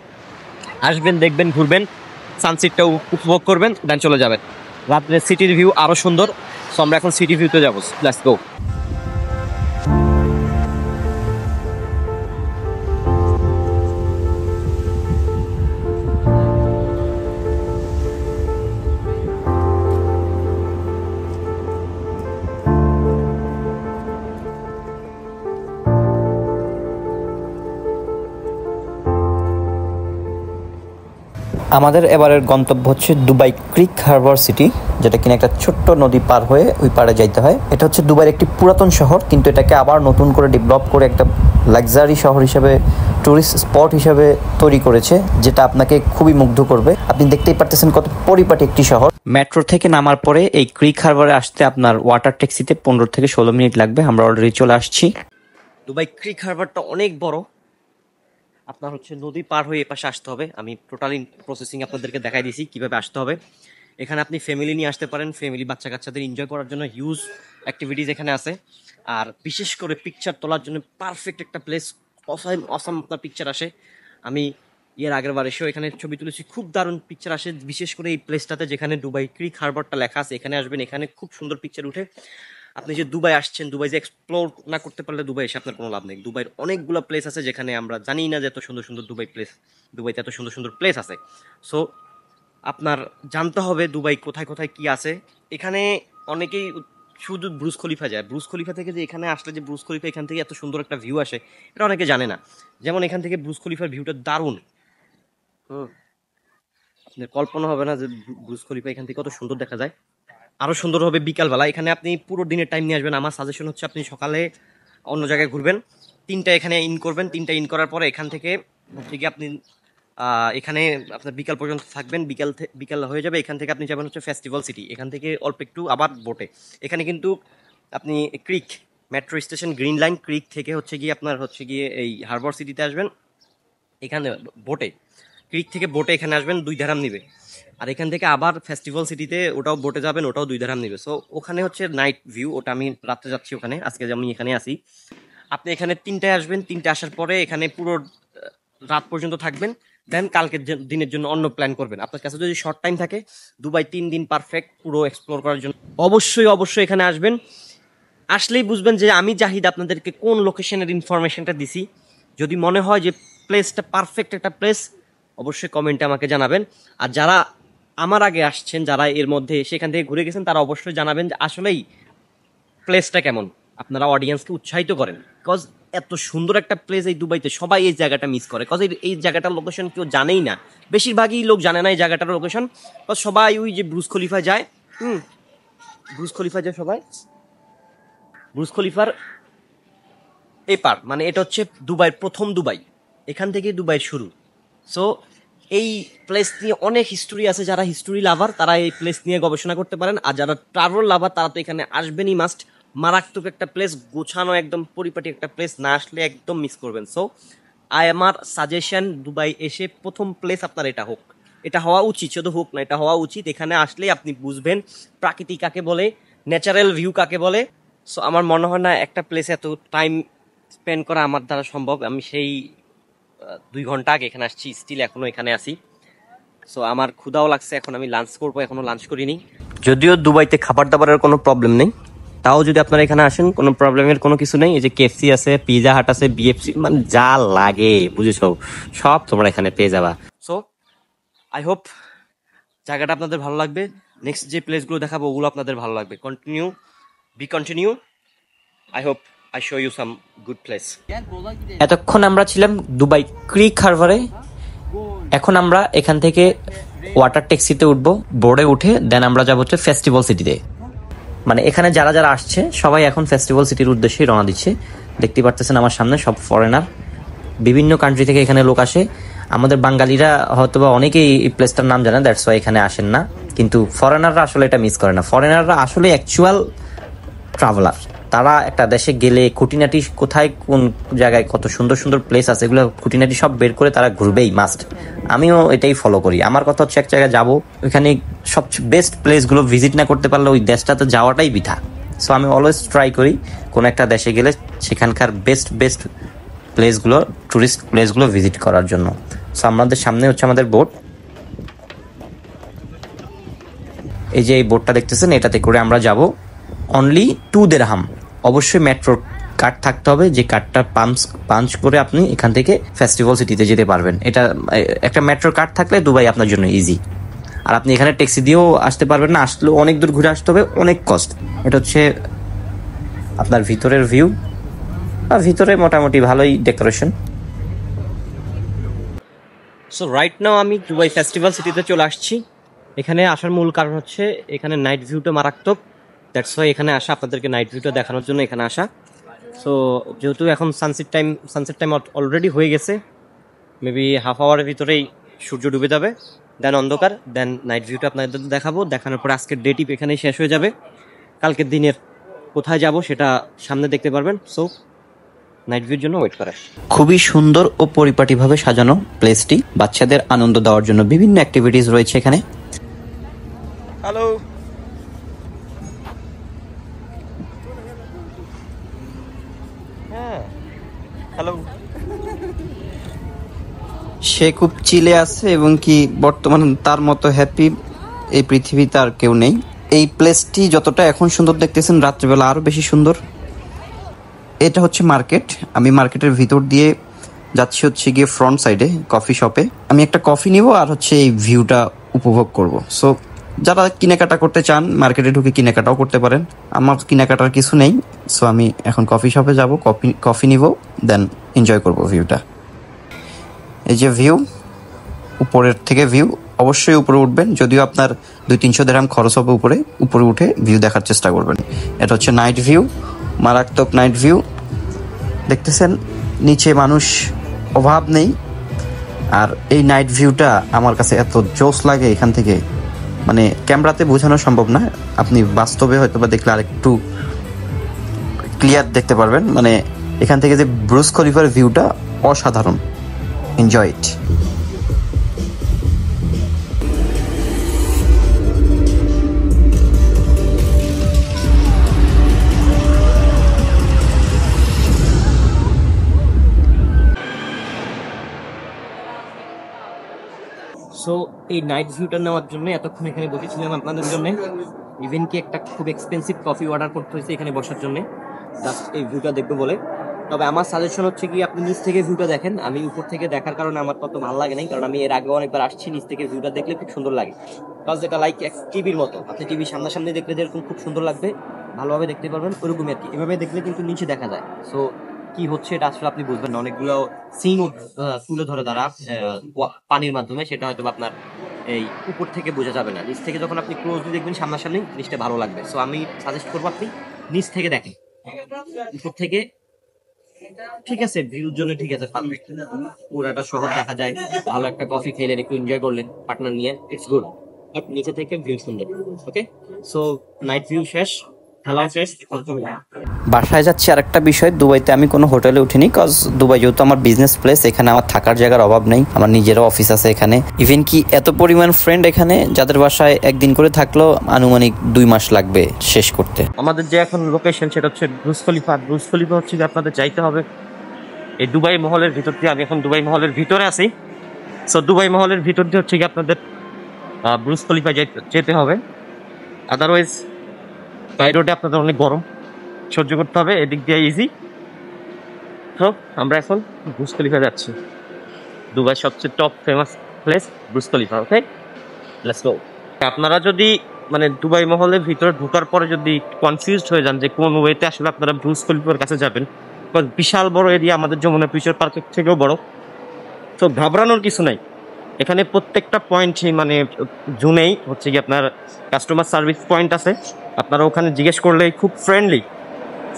আসবেন, দেখবেন, ঘুরবেন, সানসেটটাও উপভোগ করবেন, দেন চলে যাবেন। রাত্রে সিটির ভিউ আরও সুন্দর। সো আমরা এখন সিটি ভিউতে যাবো, লেটস গো। আমাদের এবারের গন্তব্য হচ্ছে দুবাই ক্রিক হারবার সিটি, যেটা কিনা একটা ছোট্ট নদী পার হয়ে ওই পাড়ে যাইতে হয়। এটা হচ্ছে দুবাইয়ের একটি পুরাতন শহর, কিন্তু এটাকে আবার নতুন করে ডেভেলপ করে একটা লাক্সারি শহর হিসেবে, টুরিস্ট স্পট হিসেবে তৈরি করেছে, যেটা আপনাকে খুবই মুগ্ধ করবে। আপনি দেখতেই পারতেছেন কত পরিপাটি একটি শহর। মেট্রো থেকে নামার পরে এই ক্রিক হারবারে আসতে আপনার ওয়াটার ট্যাক্সিতে 15 থেকে 16 মিনিট লাগবে। আমরা অলরেডি চলে আসছি। দুবাই ক্রিক হারবারটা অনেক বড়। আপনার হচ্ছে নদী পার হয়ে এপাশে আসতে হবে। আমি টোটালি প্রসেসিং আপনাদেরকে দেখাই দিয়েছি কীভাবে আসতে হবে। এখানে আপনি ফ্যামিলি নিয়ে আসতে পারেন, ফ্যামিলি বাচ্চা কাচ্চাদের এনজয় করার জন্য হিউজ অ্যাক্টিভিটিস এখানে আছে। আর বিশেষ করে পিকচার তোলার জন্য পারফেক্ট একটা প্লেস, অসাম আপনার পিকচার আসে। আমি এর আগের বার এসেও এখানে ছবি তুলেছি, খুব দারুণ পিকচার আসে, বিশেষ করে এই প্লেসটাতে যেখানে দুবাই ক্রিক হারবারটা লেখা আছে, এখানে আসবেন, এখানে খুব সুন্দর পিকচার উঠে। আপনি যে দুবাই আসছেন, দুবাই যে এক্সপ্লোর না করতে পারলে দুবাই এসে আপনার কোনো লাভ নেই। দুবাইয়ের অনেকগুলো প্লেস আছে যেখানে আমরা জানি না যে এত সুন্দর সুন্দর দুবাইতে এত সুন্দর সুন্দর প্লেস আছে। সো আপনার জানতে হবে দুবাই কোথায় কোথায় কি আছে। এখানে অনেকেই শুধু ব্রুজ খলিফা যায়, ব্রুজ খলিফা থেকে যে এখানে আসলে যে ব্রুজ খলিফা এখান থেকে এত সুন্দর একটা ভিউ আসে, এটা অনেকে জানে না। যেমন এখান থেকে ব্রুজ খলিফার ভিউটা দারুণ, আপনার কল্পনা হবে না যে ব্রুজ খলিফা এখান থেকে কত সুন্দর দেখা যায়। আরো সুন্দর হবে বিকালবেলা। এখানে আপনি পুরো দিনের টাইম নিয়ে আসবেন। আমার সাজেশন হচ্ছে আপনি সকালে অন্য জায়গায় ঘুরবেন, 3টা এখানে ইন করবেন, 3টা ইন করার পরে এখান থেকে হচ্ছে কি আপনি এখানে আপনার বিকাল পর্যন্ত থাকবেন। বিকাল হয়ে যাবে, এখান থেকে আপনি যাবেন হচ্ছে ফেস্টিভ্যাল সিটি, এখান থেকে অল্প একটু আবার বোটে। এখানে কিন্তু আপনি ক্রিক মেট্রো স্টেশন গ্রিন লাইন ক্রিক থেকে হচ্ছে গিয়ে আপনার হচ্ছে গিয়ে এই হারবার সিটিতে আসবেন। এখানে বোটে, ক্রিক থেকে বোটে এখানে আসবেন, 2 দিরহাম নিবে। আর এখান থেকে আবার ফেস্টিভ্যাল সিটিতে ওটাও বোটে যাবেন, ওটাও 2 দিরহাম নিবে। সো ওখানে হচ্ছে নাইট ভিউ, ওটা আমি রাত্রে যাচ্ছি ওখানে, আজকে আমি এখানে আসি। আপনি এখানে 3টায় আসবেন, 3টে আসার পরে এখানে পুরো রাত পর্যন্ত থাকবেন, দেন কালকের দিনের জন্য অন্য প্ল্যান করবেন। আপনার কাছে যদি শর্ট টাইম থাকে, দুবাই 3 দিন পারফেক্ট পুরো এক্সপ্লোর করার জন্য অবশ্যই অবশ্যই এখানে আসবেন। আসলেই বুঝবেন যে আমি জাহিদ আপনাদেরকে কোন লোকেশনের ইনফরমেশনটা দিছি। যদি মনে হয় যে প্লেসটা পারফেক্ট একটা প্লেস, অবশ্যই কমেন্টে আমাকে জানাবেন। আর যারা আমার আগে আসছেন, যারা এর মধ্যে সেখান থেকে ঘুরে গেছেন, তারা অবশ্যই জানাবেন যে আসলেই প্লেসটা কেমন। আপনারা অডিয়েন্সকে উৎসাহিত করেন, বিকজ এত সুন্দর একটা প্লেস এই দুবাইতে, সবাই এই জায়গাটা মিস করে। বিকজ এই জায়গাটার লোকেশন কেউ জানেই না, বেশিরভাগই লোক জানে না এই জায়গাটার লোকেশন। বিকজ সবাই ওই যে ব্রুজ খলিফা যায়, ব্রুজ খলিফা যায় সবাই, ব্রুজ খলিফার এপার, মানে এটা হচ্ছে দুবাইয়ের প্রথম দুবাই, এখান থেকেই দুবাইয়ের শুরু। সো এই প্লেস নিয়ে অনেক হিস্টোরি আছে, যারা হিস্টোরি লাভার তারা এই প্লেস নিয়ে গবেষণা করতে পারেন। আর যারা ট্রাভেল লাভার তারা তো এখানে আসবেনই মাস্ট। মারাত্মক একটা প্লেস, গোছানো একদম পরিপাটি একটা প্লেস, না আসলে একদম মিস করবেন। সো আমার সাজেশন, দুবাই এসে প্রথম প্লেস আপনার এটা হোক, এটা হওয়া উচিত, শুধু হোক না, এটা হওয়া উচিত। এখানে আসলে আপনি বুঝবেন প্রাকৃতি কাকে বলে, ন্যাচারাল ভিউ কাকে বলে। সো আমার মনে হয় না একটা প্লেসে এত টাইম স্পেন্ড করা আমার দ্বারা সম্ভব। আমি সেই 2 ঘন্টা আগে এখানে আসছি, স্টিল এখনো এখানে আছি। সো আমার ক্ষুধাও লাগছে, এখন আমি লাঞ্চ করবো, এখনো লাঞ্চ করিনি। যদিও দুবাইতে খাবার দাবারের কোনো প্রবলেম নেই, তাও যদি আপনারা এখানে আসেন কোনো প্রবলেমের কোনো কিছু নেই। এই যে কেএফসি আছে, পিজা হাট আছে, বিএফসি, মানে যা লাগে বুঝেছো সব তোমরা এখানে পেয়ে যাবা। সো আই হোপ জায়গাটা আপনাদের ভালো লাগবে। নেক্সট যে প্লেসগুলো দেখাবো ওগুলো আপনাদের ভালো লাগবে। Continue. I hope I show you some good place. এতক্ষণ আমরা ছিলাম দুবাই ক্রিক হারবারে। এখন আমরা এখান থেকে ওয়াটার ট্যাক্সিতে উঠবো, বোর্ডে উঠে দেন আমরা যাবো হচ্ছে ফেস্টিভ্যাল সিটিতে। মানে এখানে যারা যারা আসছে সবাই এখন ফেস্টিভ্যাল সিটির উদ্দেশ্যেই রওনা দিচ্ছে। দেখতে পারতেছেন আমার সামনে সব ফরেনার, বিভিন্ন কান্ট্রি থেকে এখানে লোক আসে। আমাদের বাঙালিরা হয়তোবা অনেকেই এই প্লেসটার নাম জানেন, দ্যাটস ওয়াই এখানে আসেন না। কিন্তু ফরেনাররা আসলে এটা মিস করে না। ফরেনাররা আসলে অ্যাকচুয়াল ট্রাভেলার। তারা একটা দেশে গেলে খুঁটিনাটি কোথায় কোন জায়গায় কত সুন্দর সুন্দর প্লেস আছে, এগুলো খুঁটিনাটি সব বের করে তারা ঘুরবেই মাস্ট। আমিও এটাই ফলো করি। আমার কথা হচ্ছে এক জায়গায় যাবো, ওইখানে সবচেয়ে বেস্ট প্লেসগুলো ভিজিট না করতে পারলে ওই দেশটাতে যাওয়াটাই বৃথা। সো আমি অলওয়েজ ট্রাই করি কোনো একটা দেশে গেলে সেখানকার বেস্ট প্লেসগুলো, টুরিস্ট প্লেসগুলো ভিজিট করার জন্য। সো আমাদের সামনে হচ্ছে আমাদের বোট। এই যে এই বোটটা দেখতেছেন, এটাতে করে আমরা যাব অনলি 2 দিরহাম। অবশ্যই মেট্রো কার্ড থাকতে হবে, যে কার্ডটা পাঞ্চ করে আপনি এখান থেকে ফেস্টিভ্যাল সিটিতে যেতে পারবেন। এটা একটা মেট্রো কার্ড থাকলে দুবাই আপনার জন্য ইজি। আর আপনি এখানে ট্যাক্সি দিয়েও আসতে পারবেন না, আসলেও অনেক দূর ঘুরে আসতে হবে, অনেক কস্ট। এটা হচ্ছে আপনার ভিতরের ভিউ, আর ভিতরে মোটামুটি ভালোই ডেকোরেশন। সো রাইট নাও আমি দুবাই ফেস্টিভ্যাল সিটিতে চলে আসছি। এখানে আসার মূল কারণ হচ্ছে এখানে নাইট ভিউটা মারাত্মক, দ্যাটস ওয়াই এখানে আসা, আপনাদেরকে নাইট ভিউটা দেখানোর জন্য এখানে আসা। সো যেহেতু এখন সানসেট টাইম অলরেডি হয়ে গেছে, মেবি হাফ আওয়ারের ভিতরেই সূর্য ডুবে যাবে, দেন অন্ধকার, দেন নাইট ভিউটা আপনাদের দেখাবো। দেখানোর পরে আজকের ডে টিপ এখানেই শেষ হয়ে যাবে। কালকের দিনের কোথায় যাব সেটা সামনে দেখতে পারবেন। সো নাইট ভিউর জন্য ওয়েট করে। খুবই সুন্দর ও পরিপাটিভাবে সাজানো প্লেসটি। বাচ্চাদের আনন্দ দেওয়ার জন্য বিভিন্ন অ্যাক্টিভিটিস রয়েছে এখানে। হ্যালো, হ্যাঁ হ্যালো। সে খুব চিলে আছে এবং কি বর্তমান তার মতো হ্যাপি এই পৃথিবীতে আর কেউ নেই। এই প্লেসটি যতটা এখন সুন্দর দেখতেছেন, রাত্রিবেলা আরো বেশি সুন্দর। এটা হচ্ছে মার্কেট। আমি মার্কেটের ভিতর দিয়ে যাচ্ছি হচ্ছে গিয়ে ফ্রন্ট সাইডে কফি শপে। আমি একটা কফি নিব আর হচ্ছে এই ভিউটা উপভোগ করব। সো যারা কেনাকাটা করতে চান মার্কেটে ঢুকে কেনাকাটাও করতে পারেন। আমার কেনাকাটার কিছু নেই, সো আমি এখন কফি শপে যাব, কফি নিব, দেন এনজয় করব ভিউটা। এই যে ভিউ, উপরের থেকে ভিউ, অবশ্যই উপরে উঠবেন। যদিও আপনার 200-300 দিরহাম খরচ হবে উপরে উঠে ভিউ দেখার চেষ্টা করবেন। এটা হচ্ছে নাইট ভিউ, মারাত্মক নাইট ভিউ। দেখতেছেন নিচে মানুষ অভাব নেই। আর এই নাইট ভিউটা আমার কাছে এত জোস লাগে এখান থেকে, মানে ক্যামেরাতে বোঝানো সম্ভব না, আপনি বাস্তবে হয়তো বা দেখলে আরেকটু ক্লিয়ার দেখতে পারবেন। মানে এখান থেকে যে ব্রুজ খলিফার ভিউটা অসাধারণ। Enjoy it. সো এই নাইট ভিউটা নেওয়ার জন্য এতক্ষণ এখানে বসেছিলাম আপনাদের জন্য। ইভেন কি একটা খুব এক্সপেন্সিভ কফি অর্ডার করতে হয়েছে এখানে বসার জন্য, জাস্ট এই ভিউটা দেখবো বলে। তবে আমার সাজেশন হচ্ছে কি আপনি নিচ থেকে ভিউটা দেখেন। আমি উপর থেকে দেখার কারণে আমার তত ভালো লাগে নাই, কারণ আমি এর আগে অনেকবার আসছি। নিচ থেকে ভিউটা দেখলে খুব সুন্দর লাগে, বিকজ এটা লাইক টিভির মতো। আপনি টিভির সামনাসামনি দেখলে যেরকম খুব সুন্দর লাগবে, ভালোভাবে দেখতে পারবেন, ওরকমই আর কি। এভাবে দেখলে কিন্তু নিচে দেখা যায়। সো কি হচ্ছে এটা আসলে আপনি বুঝবেন না। অনেকগুলো সিন তুলে ধরে তারা পানির মাধ্যমে, সেটা হয়তো আপনার এই উপর থেকে বোঝা যাবে না। নিচ থেকে যখন আপনি ক্লোজলি দেখবেন সামনাসামনি, জিনিসটা ভালো লাগবে। সো আমি সাজেস্ট করবো আপনি নিচ থেকে দেখেন। উপর থেকে ঠিক আছে, ভিউর জন্য ঠিক আছে, পুরাটা শহর দেখা যায়, ভালো একটা কফি খেলেন, একটু এনজয় করলেন পার্টনার নিয়ে, ইটস গুড। বাট নিচে থেকে ভিউ সুন্দর। ওকে, সো নাইট ভিউ শেষ, খেলা শেষ। বাসায় যাচ্ছি আরেকটা বিষয়, দুবাইতে আমি কোনো হোটেলে উঠিনি, কজ দুবাই যেহেতু আমার বিজনেস প্লেস, এখানে আমার থাকার জায়গার অভাব নেই, আমার নিজেরও অফিস আছে এখানে। ইভেন কি এত পরিমাণ ফ্রেন্ড এখানে, যাদের বাসায় একদিন করে থাকলেও আনুমানিক 2 মাস লাগবে শেষ করতে। আমাদের যে এখন লোকেশন সেটা হচ্ছে ব্রুজ খলিফা। ব্রুজ খলিফা হচ্ছে যে আপনাদের যাইতে হবে এই দুবাই মহলের ভিতর দিয়ে। আমি এখন দুবাই মহলের ভিতরে আছি। সো দুবাই মহলের ভিতর দিয়ে হচ্ছে কি আপনাদের ব্রুজ খলিফা যেতে হবে। আদারওয়াইজ বাই রোডে আপনাদের অনেক গরম সহ্য করতে হবে, এদিক দিয়ে ইজি। তো আমরা এখন ব্রুজ খলিফা যাচ্ছি, দুবাই সবচেয়ে top famous place Brugge Khalifa. Okay, let's go. আপনারা যদি মানে দুবাই মহলের ভিতরে ঢোকার পরে যদি কনফিউজড হয়ে যান যে কোন ওয়েতে আসলে আপনারা ব্রুজ খলিফার কাছে যাবেন, বিশাল বড় এরিয়া, আমাদের যমুনা ফিউচার পার্কের থেকেও বড়। তো ঘাবড়ানোর কিছু নাই, এখানে প্রত্যেকটা পয়েন্টই মানে জুনেই হচ্ছে কি আপনার কাস্টমার সার্ভিস পয়েন্ট আছে। আপনারা ওখানে জিজ্ঞেস করলে খুব ফ্রেন্ডলি,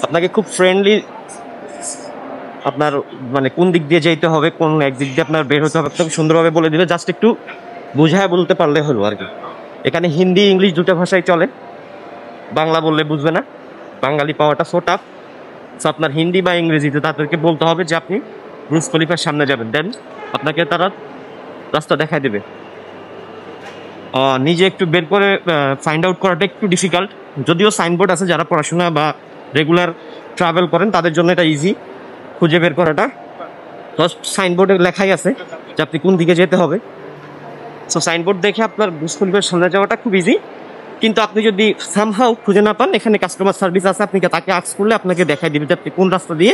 আপনাকে খুব ফ্রেন্ডলি আপনার মানে কোন দিক দিয়ে যেতে হবে, কোন এক দিক দিয়ে আপনার বের হতে হবে, আপনাকে সুন্দরভাবে বলে দিবে। জাস্ট একটু বুঝায় বলতে পারলে হলো আর কি। এখানে হিন্দি ইংলিশ দুটো ভাষাই চলে, বাংলা বললে বুঝবে না, বাঙালি পাওয়াটা সো টাফ। সো আপনার হিন্দি বা ইংরেজিতে তাদেরকে বলতে হবে যে আপনি ব্রুজ খলিফার সামনে যাবেন, দেন আপনাকে তারা রাস্তা দেখায় দেবে। নিজে একটু বের করে ফাইন্ড আউট করাটা একটু ডিফিকাল্ট, যদিও সাইনবোর্ড আছে, যারা পড়াশোনা বা রেগুলার ট্রাভেল করেন তাদের জন্য এটা ইজি খুঁজে বের করাটা। জাস্ট সাইনবোর্ডে লেখাই আছে যে আপনি কোন দিকে যেতে হবে। সো সাইনবোর্ড দেখে আপনার ব্রুজ খলিফার সামনে যাওয়াটা খুব ইজি। কিন্তু আপনি যদি সামহাও খুঁজে না পান, এখানে কাস্টমার সার্ভিস আছে, আপনি তাকে আস্ক করলে আপনাকে দেখাই দিবে যে আপনি কোন রাস্তা দিয়ে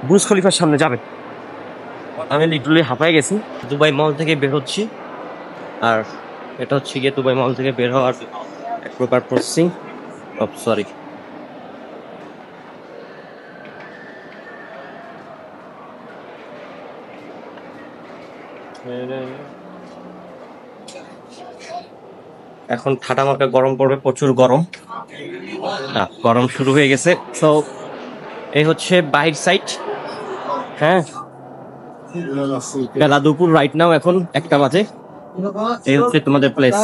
ব্রুজ খলিফার সামনে যাবেন। আমি লিটারালি হাঁপায় গেছি। দুবাই মল থেকে বের হচ্ছি, আর এটা হচ্ছে গিয়ে দুবাই মল থেকে বের হওয়ার এক প্রকার প্রসেসিং। সরি, এখন ঠাটা মার্কা গরম পড়বে, প্রচুর গরম, গরম শুরু হয়ে গেছে। তো এই হচ্ছে বাইর সাইড। হ্যাঁ, বেলা দুপুর, রাইট নাও এখন 1টা বাজে। এই হচ্ছে তোমাদের প্লেস,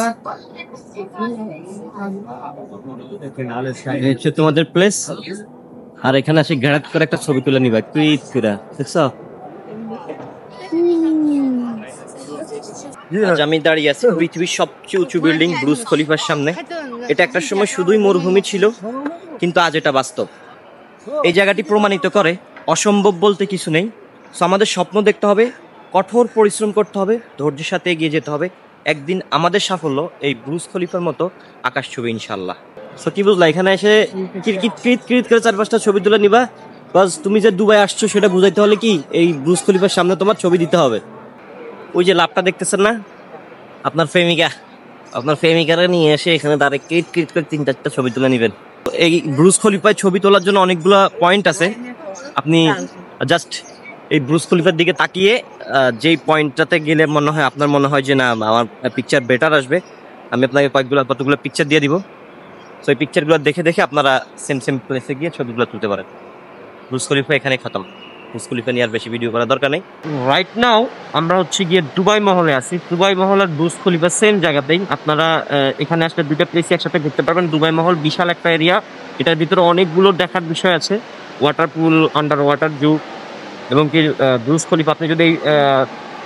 এই হচ্ছে তোমাদের প্লেস। আর এখানে আসি ঘেরাত করে একটা ছবি তুলে নিবা, ক্রিট করে, দেখছো? আজ আমি দাঁড়িয়ে আছি পৃথিবীর সবচেয়ে উঁচু বিল্ডিং ব্রুজ খলিফার সামনে। এটা একটা সময় শুধুই মরুভূমি ছিল, কিন্তু আজ এটা বাস্তব। এই জায়গাটি প্রমাণিত করে অসম্ভব বলতে কিছু নেই। সো আমাদের স্বপ্ন দেখতে হবে, কঠোর পরিশ্রম করতে হবে, ধৈর্যের সাথে এগিয়ে যেতে হবে। একদিন আমাদের সাফল্য এই ব্রুজ খলিফার মতো আকাশ ছবি ইনশাল্লাহ। সো কি বুঝলা, এখানে এসে ক্রিট করে 4-5টা ছবি তুলে নিবা, বাস তুমি যে দুবাই আসছো সেটা বুঝাইতে হলে কি এই ব্রুজ খলিফার সামনে তোমার ছবি দিতে হবে। ওই যে লাভটা দেখতেছেন না, আপনার প্রেমিকারা নিয়ে এসে এখানে দাঁড়িয়ে ক্রিট করে 3-4টা ছবি তুলে নেবেন। এই ব্রুজ খলিফায় ছবি তোলার জন্য অনেকগুলো পয়েন্ট আছে। আপনি জাস্ট এই ব্রুজ খলিফার দিকে তাকিয়ে যেই পয়েন্টটাতে গেলে আপনার মনে হয় যে না আমার পিকচার বেটার আসবে, আমি আপনাকে কতগুলো পিকচার দিয়ে দিব। সো এই পিকচারগুলো দেখে আপনারা সেম প্লেসে গিয়ে ছবিগুলো তুলতে পারেন। ব্রুজ খলিফা এখানে খতম, ব্রুজ খলিফা নিয়ে আর বেশি ভিডিও করার দরকার নেই। রাইট নাও আমরা হচ্ছে গিয়ে দুবাই মহলে আছি। দুবাই মহল আর ব্রুজ খলিফা সেম জায়গাতেই। আপনারা এখানে আসলে দুইটা প্লেসই একসাথে ঘুরতে পারবেন। দুবাই মহল বিশাল একটা এরিয়া, এটার ভিতরে অনেকগুলো দেখার বিষয় আছে, ওয়াটার পুল, আন্ডার ওয়াটার জু, এবং কি ব্রুজ খলিফা আপনি যদি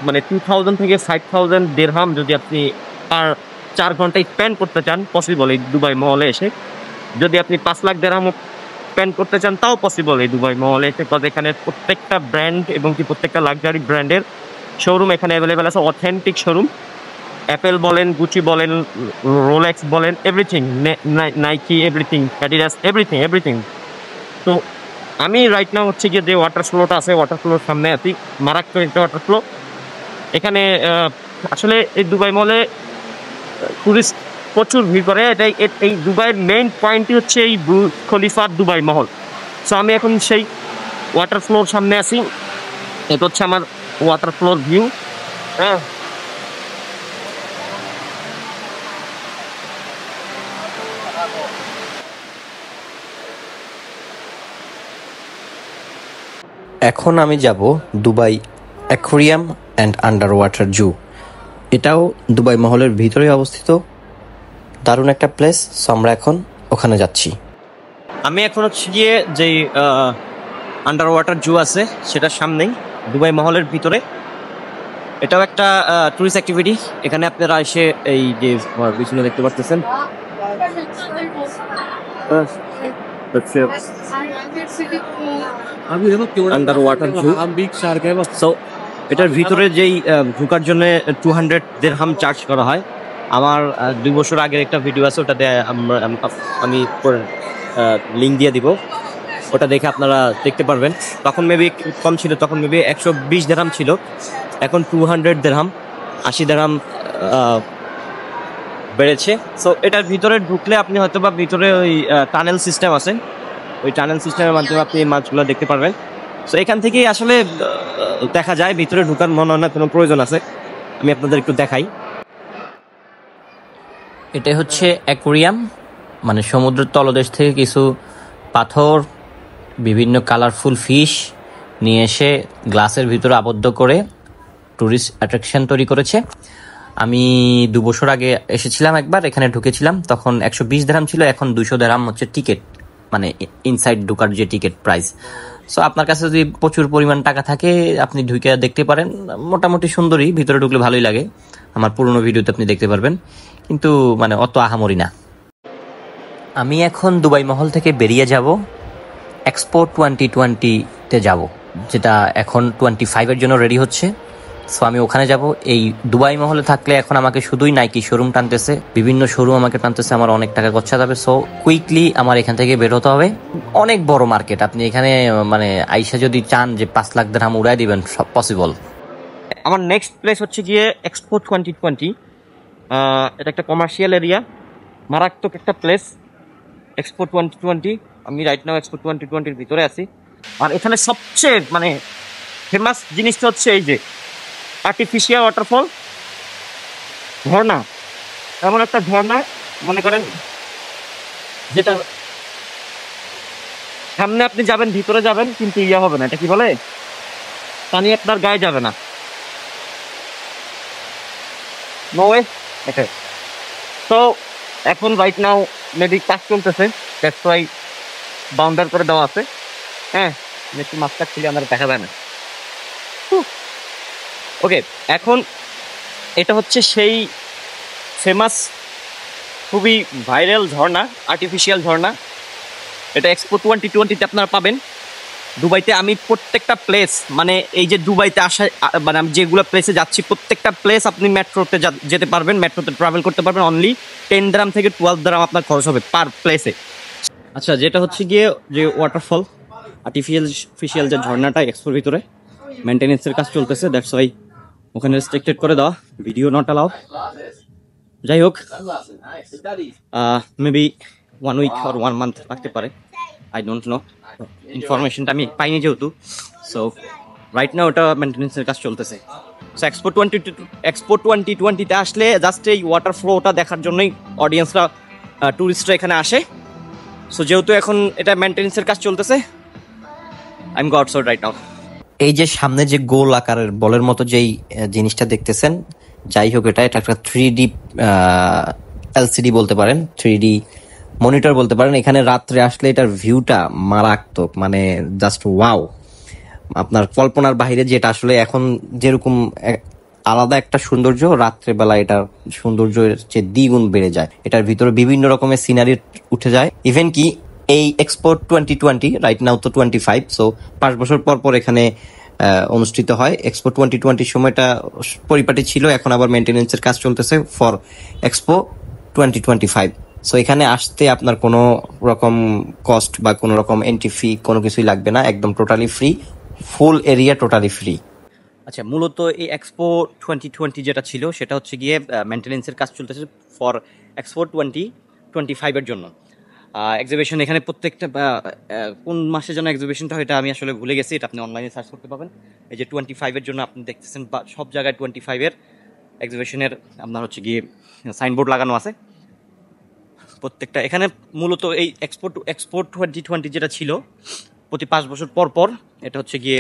মানে 2000 থেকে 5000 দিরহাম যদি আপনি আর 4 ঘন্টায় স্পেন্ড করতে চান পসিবল এই দুবাই মহলে এসে। যদি আপনি 5 লাখ দিরহাম স্পেন্ড করতে চান তাও পসিবল এই দুবাই মহলে এসে, বিকজ এখানে প্রত্যেকটা ব্র্যান্ড এবং কি প্রত্যেকটা লাক্সারি ব্র্যান্ডের শোরুম এখানে অ্যাভেলেবেল আছে। অথেন্টিক শোরুম, অ্যাপেল বলেন, গুচি বলেন, রোলেক্স বলেন, everything, Nike, everything, Adidas, everything. তো আমি রাইট নাও হচ্ছে গিয়ে যে ওয়াটার ফ্লোটা আছে, ওয়াটার ফ্লোর সামনে আছি, মারাত্মক একটা ওয়াটার ফ্লো। এখানে আসলে এই দুবাই মলে টুরিস্ট প্রচুর ভিড় করে। এটাই এই দুবাইয়ের মেইন পয়েন্টই হচ্ছে এই ব্রুজ খলিফার দুবাই মহল। সো আমি এখন সেই ওয়াটার ফ্লোর সামনে আছি, এটা হচ্ছে আমার ওয়াটার ফ্লোর ভিউ। হ্যাঁ, এখন আমি যাব Dubai aquarium and under water zoo. এটাও দুবাই মহলের ভিতরে অবস্থিত, দারুণ একটা প্লেস। সো আমরা এখন ওখানে যাচ্ছি। আমি এখন হচ্ছে গিয়ে যেই আন্ডার ওয়াটার জু আছে সেটার সামনেই, দুবাই মহলের ভিতরে। এটাও একটা টুরিস্ট অ্যাক্টিভিটি। এখানে আপনারা এসে এই যে পিছনে দেখতে পাচ্ছেন আন্ডার ওয়াটার জু। সো এটার ভিতরে যেই ঢোকার জন্য 200 দিরহাম চার্জ করা হয়। আমার 2 বছর আগের একটা ভিডিও আছে, ওটাতে আমি লিঙ্ক দিয়ে দিব, ওটা দেখে আপনারা দেখতে পারবেন। তখন মেবি কম ছিল, তখন মেবি 120 দিরহাম ছিল, এখন 200 দিরহাম, 80 দিরহাম বেড়েছে। সো এটার ভিতরে ঢুকলে আপনি হয়তো বা ভিতরে ওই টানেল সিস্টেম আছে, ওই টানেল সিস্টেমের মাধ্যমে আপনি মাছগুলো দেখতে পারবেন। সো এখান থেকেই আসলে দেখা যায়, ভিতরে ঢুকার মনে হয় না কোনো প্রয়োজন আছে। আমি আপনাদের একটু দেখাই। এটা হচ্ছে অ্যাকোয়ারিয়াম, মানে সমুদ্রের তলদেশ থেকে কিছু পাথর, বিভিন্ন কালারফুল ফিশ নিয়ে এসে গ্লাসের ভিতরে আবদ্ধ করে টুরিস্ট অ্যাট্রাকশন তৈরি করেছে। আমি 2 বছর আগে এসেছিলাম একবার, এখানে ঢুকেছিলাম, তখন 120 দিরহাম ছিল, এখন 200 দিরহাম হচ্ছে টিকিট, মানে ইনসাইড ঢোকার যে টিকিট প্রাইস। সো আপনার কাছে যদি প্রচুর পরিমাণ টাকা থাকে আপনি ঢুকে দেখতে পারেন। মোটামুটি সুন্দরই, ভিতরে ঢুকলে ভালোই লাগে, আমার পুরনো ভিডিওতে আপনি দেখতে পারবেন, কিন্তু মানে অত আহামরি না। আমি এখন দুবাই মহল থেকে বেরিয়ে যাব, এক্সপো 2020-তে যাব, যেটা এখন 25-এর জন্য রেডি হচ্ছে। সো আমি ওখানে যাব। এই দুবাই মহলে থাকলে এখন আমাকে শুধুই নাইকি শোরুম টানতেছে, বিভিন্ন শোরুম আমাকে টানতেছে, আমার অনেক টাকা খরচা যাবে। সো কুইকলি আমার এখান থেকে বের হতে হবে। অনেক বড় মার্কেট, আপনি এখানে মানে আইসা যদি চান যে 5 লাখ দিরহাম উড়াই দিবেন, সব পসিবল। আমার নেক্সট প্লেস হচ্ছে গিয়ে এক্সপো 2020। এটা একটা কমার্শিয়াল এরিয়া, মারাত্মক একটা প্লেস এক্সপো 2020। আমি রাইট নাও এক্সপো 2020-র ভিতরে আছি। আর এখানে সবচেয়ে মানে ফেমাস জিনিসটা হচ্ছে এই যে আর্টিফিশিয়াল ওয়াটারফল, ঝর্ণা। এমন একটা ঝর্ণা মনে করেন যেটা সামনে আপনি যাবেন, ভিতরে যাবেন, কিন্তু ইয়া হবে না, এটা কি বলে, পানি আপনার গায়ে যাবে না। No way. ওকে, তো এখন রাইট নাও মেবি কাজ চলতেছে, দ্যাটস ওয়াই বাউন্ডার করে দেওয়া আছে। হ্যাঁ, একটু মাছটা খুলে আমার দেখা যায় না। ওকে, এখন এটা হচ্ছে সেই ফেমাস, খুবই ভাইরাল ঝর্ণা, আর্টিফিশিয়াল ঝর্ণা। এটা এক্সপো 2020-তে আপনারা পাবেন। দুবাইতে আমি প্রত্যেকটা প্লেস, মানে এই যে দুবাইতে আসা, মানে আমি যেগুলো প্লেসে যাচ্ছি প্রত্যেকটা প্লেস আপনি মেট্রোতে যেতে পারবেন, মেট্রোতে ট্রাভেল করতে পারবেন। অনলি 10 দিরহাম থেকে 12 দিরহাম আপনার খরচ হবে পার প্লেসে। আচ্ছা, যেটা হচ্ছে গিয়ে যে ওয়াটারফল, আর্টিফিশিয়াল যে ঝর্ণাটা এক্সপোর ভিতরে মেনটেনেন্সের কাজ চলতেছে, দ্যাটস ওয়াই ওখানে রেস্ট্রিক্টেড করে দেওয়া, ভিডিও নট অ্যালাউ। যাই হোক, মেবি 1 উইক অর 1 মান্থ লাগতে পারে, আই ডোন্ট নো, ইনফরমেশনটা আমি পাইনি যেহেতু। সো রাইট নাও ওটা মেনটেনেন্সের কাজ চলতেছে। সো এক্সপো 2020তে আসলে জাস্ট এই ওয়াটার ফ্লোটা দেখার জন্যই অডিয়েন্সরা, ট্যুরিস্টরা এখানে আসে। সো যেহেতু এখন এটা মেনটেনেন্সের কাজ চলতেছে, I am go outside right now. এই যে সামনে যে গোল আকারের বলের মতো যেই জিনিসটা দেখতেছেন, যাই হোক এটা একটা 3D এলসিডি বলতে পারেন, 3D মনিটর বলতে পারেন। এখানে রাত্রে আসলে এটার ভিউটা মারাত্মক, মানে জাস্ট ওয়াও। আপনার কল্পনার বাইরে, যেটা আসলে এখন যেরকম আলাদা একটা সৌন্দর্য, রাত্রে বেলা এটার সৌন্দর্যের চেয়ে দ্বিগুণ বেড়ে যায়। এটার ভিতরে বিভিন্ন রকমের সিনারি উঠে যায়। ইভেন কি এই এক্সপো 2020 রাইট নাও তো 25, সো 5 বছর পর পর এখানে অনুষ্ঠিত হয়। এক্সপো 2020 সময়টা পরিপাটি ছিল, এখন আবার মেনটেনেন্সের কাজ চলতেছে ফর এক্সপো 2025। সো এখানে আসতে আপনার কোনো রকম কস্ট বা কোনো রকম এন্ট্রি ফি কোনো কিছুই লাগবে না, একদম টোটালি ফ্রি, ফুল এরিয়া টোটালি ফ্রি। আচ্ছা, মূলত এই এক্সপো 2020 যেটা ছিল সেটা হচ্ছে গিয়ে মেনটেনেন্সের কাজ চলতেছে ফর এক্সপো 2025-এর জন্য। এক্সিবিশন এখানে প্রত্যেকটা কোন মাসে যেন এক্সিবিশনটা হয় এটা আমি আসলে ভুলে গেছি, এটা আপনি অনলাইনে সার্চ করতে পাবেন। এই যে 25-এর জন্য আপনি দেখতেছেন সব জায়গায় 25-এর এক্সিবিশনের আপনার হচ্ছে গিয়ে সাইনবোর্ড লাগানো আছে প্রত্যেকটা। এখানে মূলত এই এক্সপো 2020 যেটা ছিল প্রতি 5 বছর পর পর, এটা হচ্ছে গিয়ে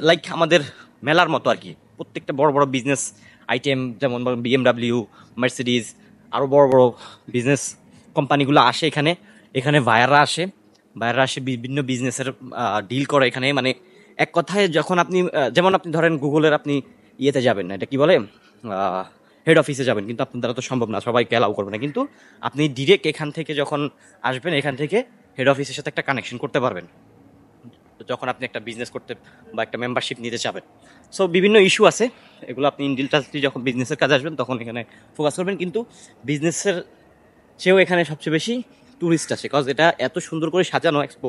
লাইক আমাদের মেলার মতো আর কি। প্রত্যেকটা বড় বড় বিজনেস আইটেম, যেমন BMW, মার্সিডিজ, আরও বড় বড় বিজনেস কোম্পানিগুলো আসে এখানে। এখানে বায়াররা আসে বিভিন্ন বিজনেসের ডিল করে এখানে। মানে এক কথায় যখন আপনি যেমন আপনি ধরেন গুগলের আপনি ইয়েতে যাবেন না, এটা কি বলে, হেড অফিসে যাবেন, কিন্তু আপনার দ্বারা তো সম্ভব না, সবাইকে অ্যালাউ করবে না। কিন্তু আপনি ডিরেক্ট এখান থেকে যখন আসবেন, এখান থেকে হেড অফিসের সাথে একটা কানেকশন করতে পারবেন যখন আপনি একটা বিজনেস করতে বা একটা মেম্বারশিপ নিতে চাবেন। সো বিভিন্ন ইস্যু আছে, এগুলো আপনি ইন ডিটেইলসলি যখন বিজনেসের কাজে আসবেন তখন এখানে ফোকাস করবেন। কিন্তু বিজনেসের চেয়েও এখানে সবচেয়ে বেশি ট্যুরিস্ট আছে, কজ এটা এত সুন্দর করে সাজানো। এক্সপো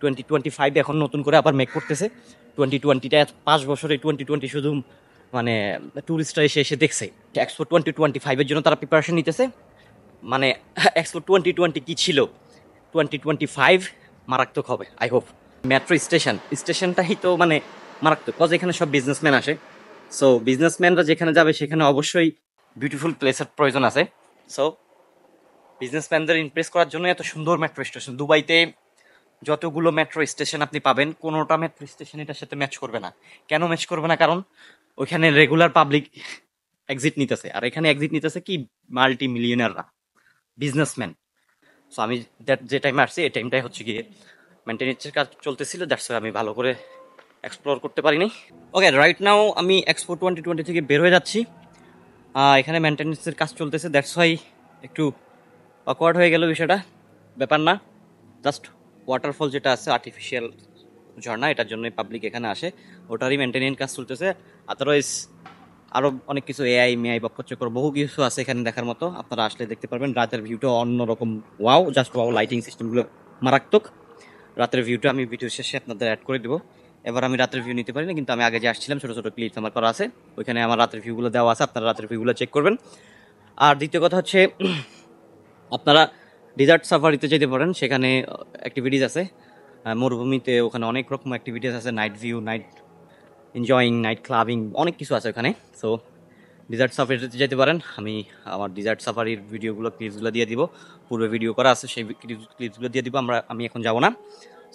2025 এখন নতুন করে আবার মেক করতেছে। 2020টা 5 বছর, এই 2020 শুধু মানে ট্যুরিস্টরা এসে দেখছে। এক্সপো 2025-এর জন্য তারা প্রিপারেশন নিতেছে। মানে এক্সপো 2020 কি ছিল, 2025 মারাত্মক হবে আই হোপ। মেট্রো স্টেশনটাই তো মানে মারাত্মক, কজ এখানে সব বিজনেসম্যান আসে। সো বিজনেসম্যানরা যেখানে যাবে সেখানে অবশ্যই বিউটিফুল প্লেসের প্রয়োজন আছে। সো বিজনেসম্যানদের ইমপ্রেস করার জন্য এত সুন্দর মেট্রো স্টেশন। দুবাইতে যতগুলো মেট্রো স্টেশন আপনি পাবেন, কোনোটা মেট্রো স্টেশন এটার সাথে ম্যাচ করবে না। কেন ম্যাচ করবে না? কারণ ওইখানে রেগুলার পাবলিক এক্সিট নিতেছে, আর এখানে এক্সিট নিতেছে কি মাল্টি মিলিয়নাররা, বিজনেসম্যান। সো আমি যে টাইমে আসছি এই টাইমটাই হচ্ছে গিয়ে মেনটেনেন্সের কাজ চলতেছিল, দ্যাটস আমি ভালো করে এক্সপ্লোর করতে পারিনি। ওকে, রাইট নাও আমি এক্সপো 2020 থেকে বের হয়ে যাচ্ছি। এখানে মেনটেনেন্সের কাজ চলতেছে, দ্যাটস ওয়াই একটু অকওয়ার্ড হয়ে গেল বিষয়টা। ব্যাপার না, জাস্ট ওয়াটারফল যেটা আছে আর্টিফিশিয়াল ঝর্ণা, এটার জন্যই পাবলিক এখানে আসে, ওটারই মেনটেনেন্স কাজ চলতেছে। আদারওয়াইজ আরও অনেক কিছু এআই বক্ষচক্র বহু কিছু আছে এখানে দেখার মতো, আপনারা আসলে দেখতে পারবেন। রাতের ভিউটা অন্যরকম, ওয়াও, জাস্ট ওয়াও। লাইটিং সিস্টেমগুলো মারাত্মক। রাতের ভিউটা আমি ভিডিও শেষে আপনাদের অ্যাড করে দেবো। এবার আমি রাতের ভিউ নিতে পারি না, কিন্তু আমি আগে যে আসছিলাম ছোটো ছোটো ক্লিপস আমার করা আছে, ওইখানে আমার রাতের ভিউগুলো দেওয়া আছে, আপনারা রাতের ভিউগুলো চেক করবেন। আর দ্বিতীয় কথা হচ্ছে আপনারা ডিজার্ট সাফারিতে যেতে পারেন, সেখানে অ্যাক্টিভিটিস আছে মরুভূমিতে, ওখানে অনেক রকম অ্যাক্টিভিটিস আছে, night view, night enjoying, night clubbing, অনেক কিছু আছে ওখানে। সো ডিজার্ট সাফারিতে যেতে পারেন। আমি আমার ডিজার্ট সাফারির ভিডিওগুলো ক্লিপসগুলো দিয়ে দিব, পূর্বে ভিডিও করা আছে সেই ক্লিপসগুলো দিয়ে দিব। আমি এখন যাবো না।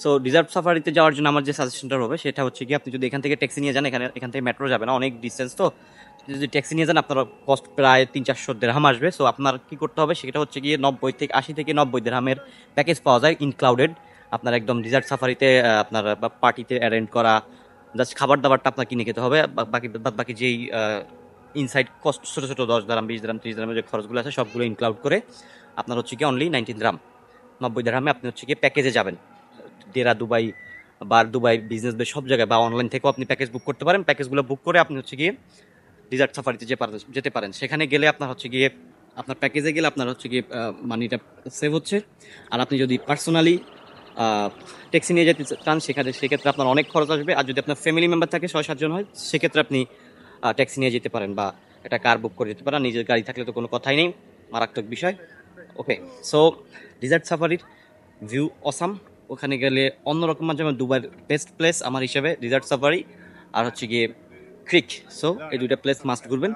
সো ডিজার্ট সাফারিতে যাওয়ার জন্য আমার যে সাজেশনটা হবে সেটা হচ্ছে কি, আপনি যদি এখান থেকে ট্যাক্সি নিয়ে যান, এখান থেকে মেট্রো যাবে না, অনেক ডিস্টেন্স, তো যদি ট্যাক্সি নিয়ে যান আপনার কস্ট প্রায় 300-400 দিরহাম আসবে। সো আপনার কী করতে হবে সেটা হচ্ছে গিয়ে 80 থেকে 90 দিরহামের প্যাকেজ পাওয়া যায় ইনক্লাউডেড। আপনার একদম ডিজার্ট সাফারিতে আপনার পার্টিতে অ্যারেঞ্জ করা, জাস্ট খাবার দাবারটা আপনার কিনে খেতে হবে। বাকি যেই ইনসাইড কস্ট ছোটো ছোটো 10 দিরহাম, 20 দিরহাম, 30 দিরহামের যে খরচগুলো আছে সবগুলো ইনক্লাউড করে আপনার হচ্ছে কি অনলি 19 দিরহাম, 90 দিরহামে আপনি হচ্ছে গিয়ে প্যাকেজে যাবেন। দেরা দুবাই বা দুবাই বিজনেস বে সব জায়গায় বা অনলাইন থেকেও আপনি প্যাকেজ বুক করতে পারেন। প্যাকেজগুলো বুক করে আপনি হচ্ছে গিয়ে ডিজার্ট সাফারিতে যেতে পারেন। সেখানে গেলে আপনার হচ্ছে গিয়ে আপনার প্যাকেজে গেলে আপনার হচ্ছে গিয়ে মানিটা সেভ হচ্ছে। আর আপনি যদি পার্সোনালি ট্যাক্সি নিয়ে যেতে চান সেক্ষেত্রে আপনার অনেক খরচ আসবে। আর যদি আপনার ফ্যামিলি মেম্বার থাকে 6-7 জন হয় সেক্ষেত্রে আপনি ট্যাক্সি নিয়ে যেতে পারেন বা একটা কার বুক করে যেতে পারেন। নিজের গাড়ি থাকলে তো কোনো কথাই নেই, মারাত্মক বিষয়। ওকে, সো ডিজার্ট সাফারির ভিউ অসাম। ওখানে গেলে অন্যরকম, যেমন দুবাইয়ের বেস্ট প্লেস আমার হিসেবে ডিজার্ট সাফারি আর হচ্ছে গিয়ে ক্রিক। সো এই দুইটা প্লেস মাস্ট ঘুরবেন।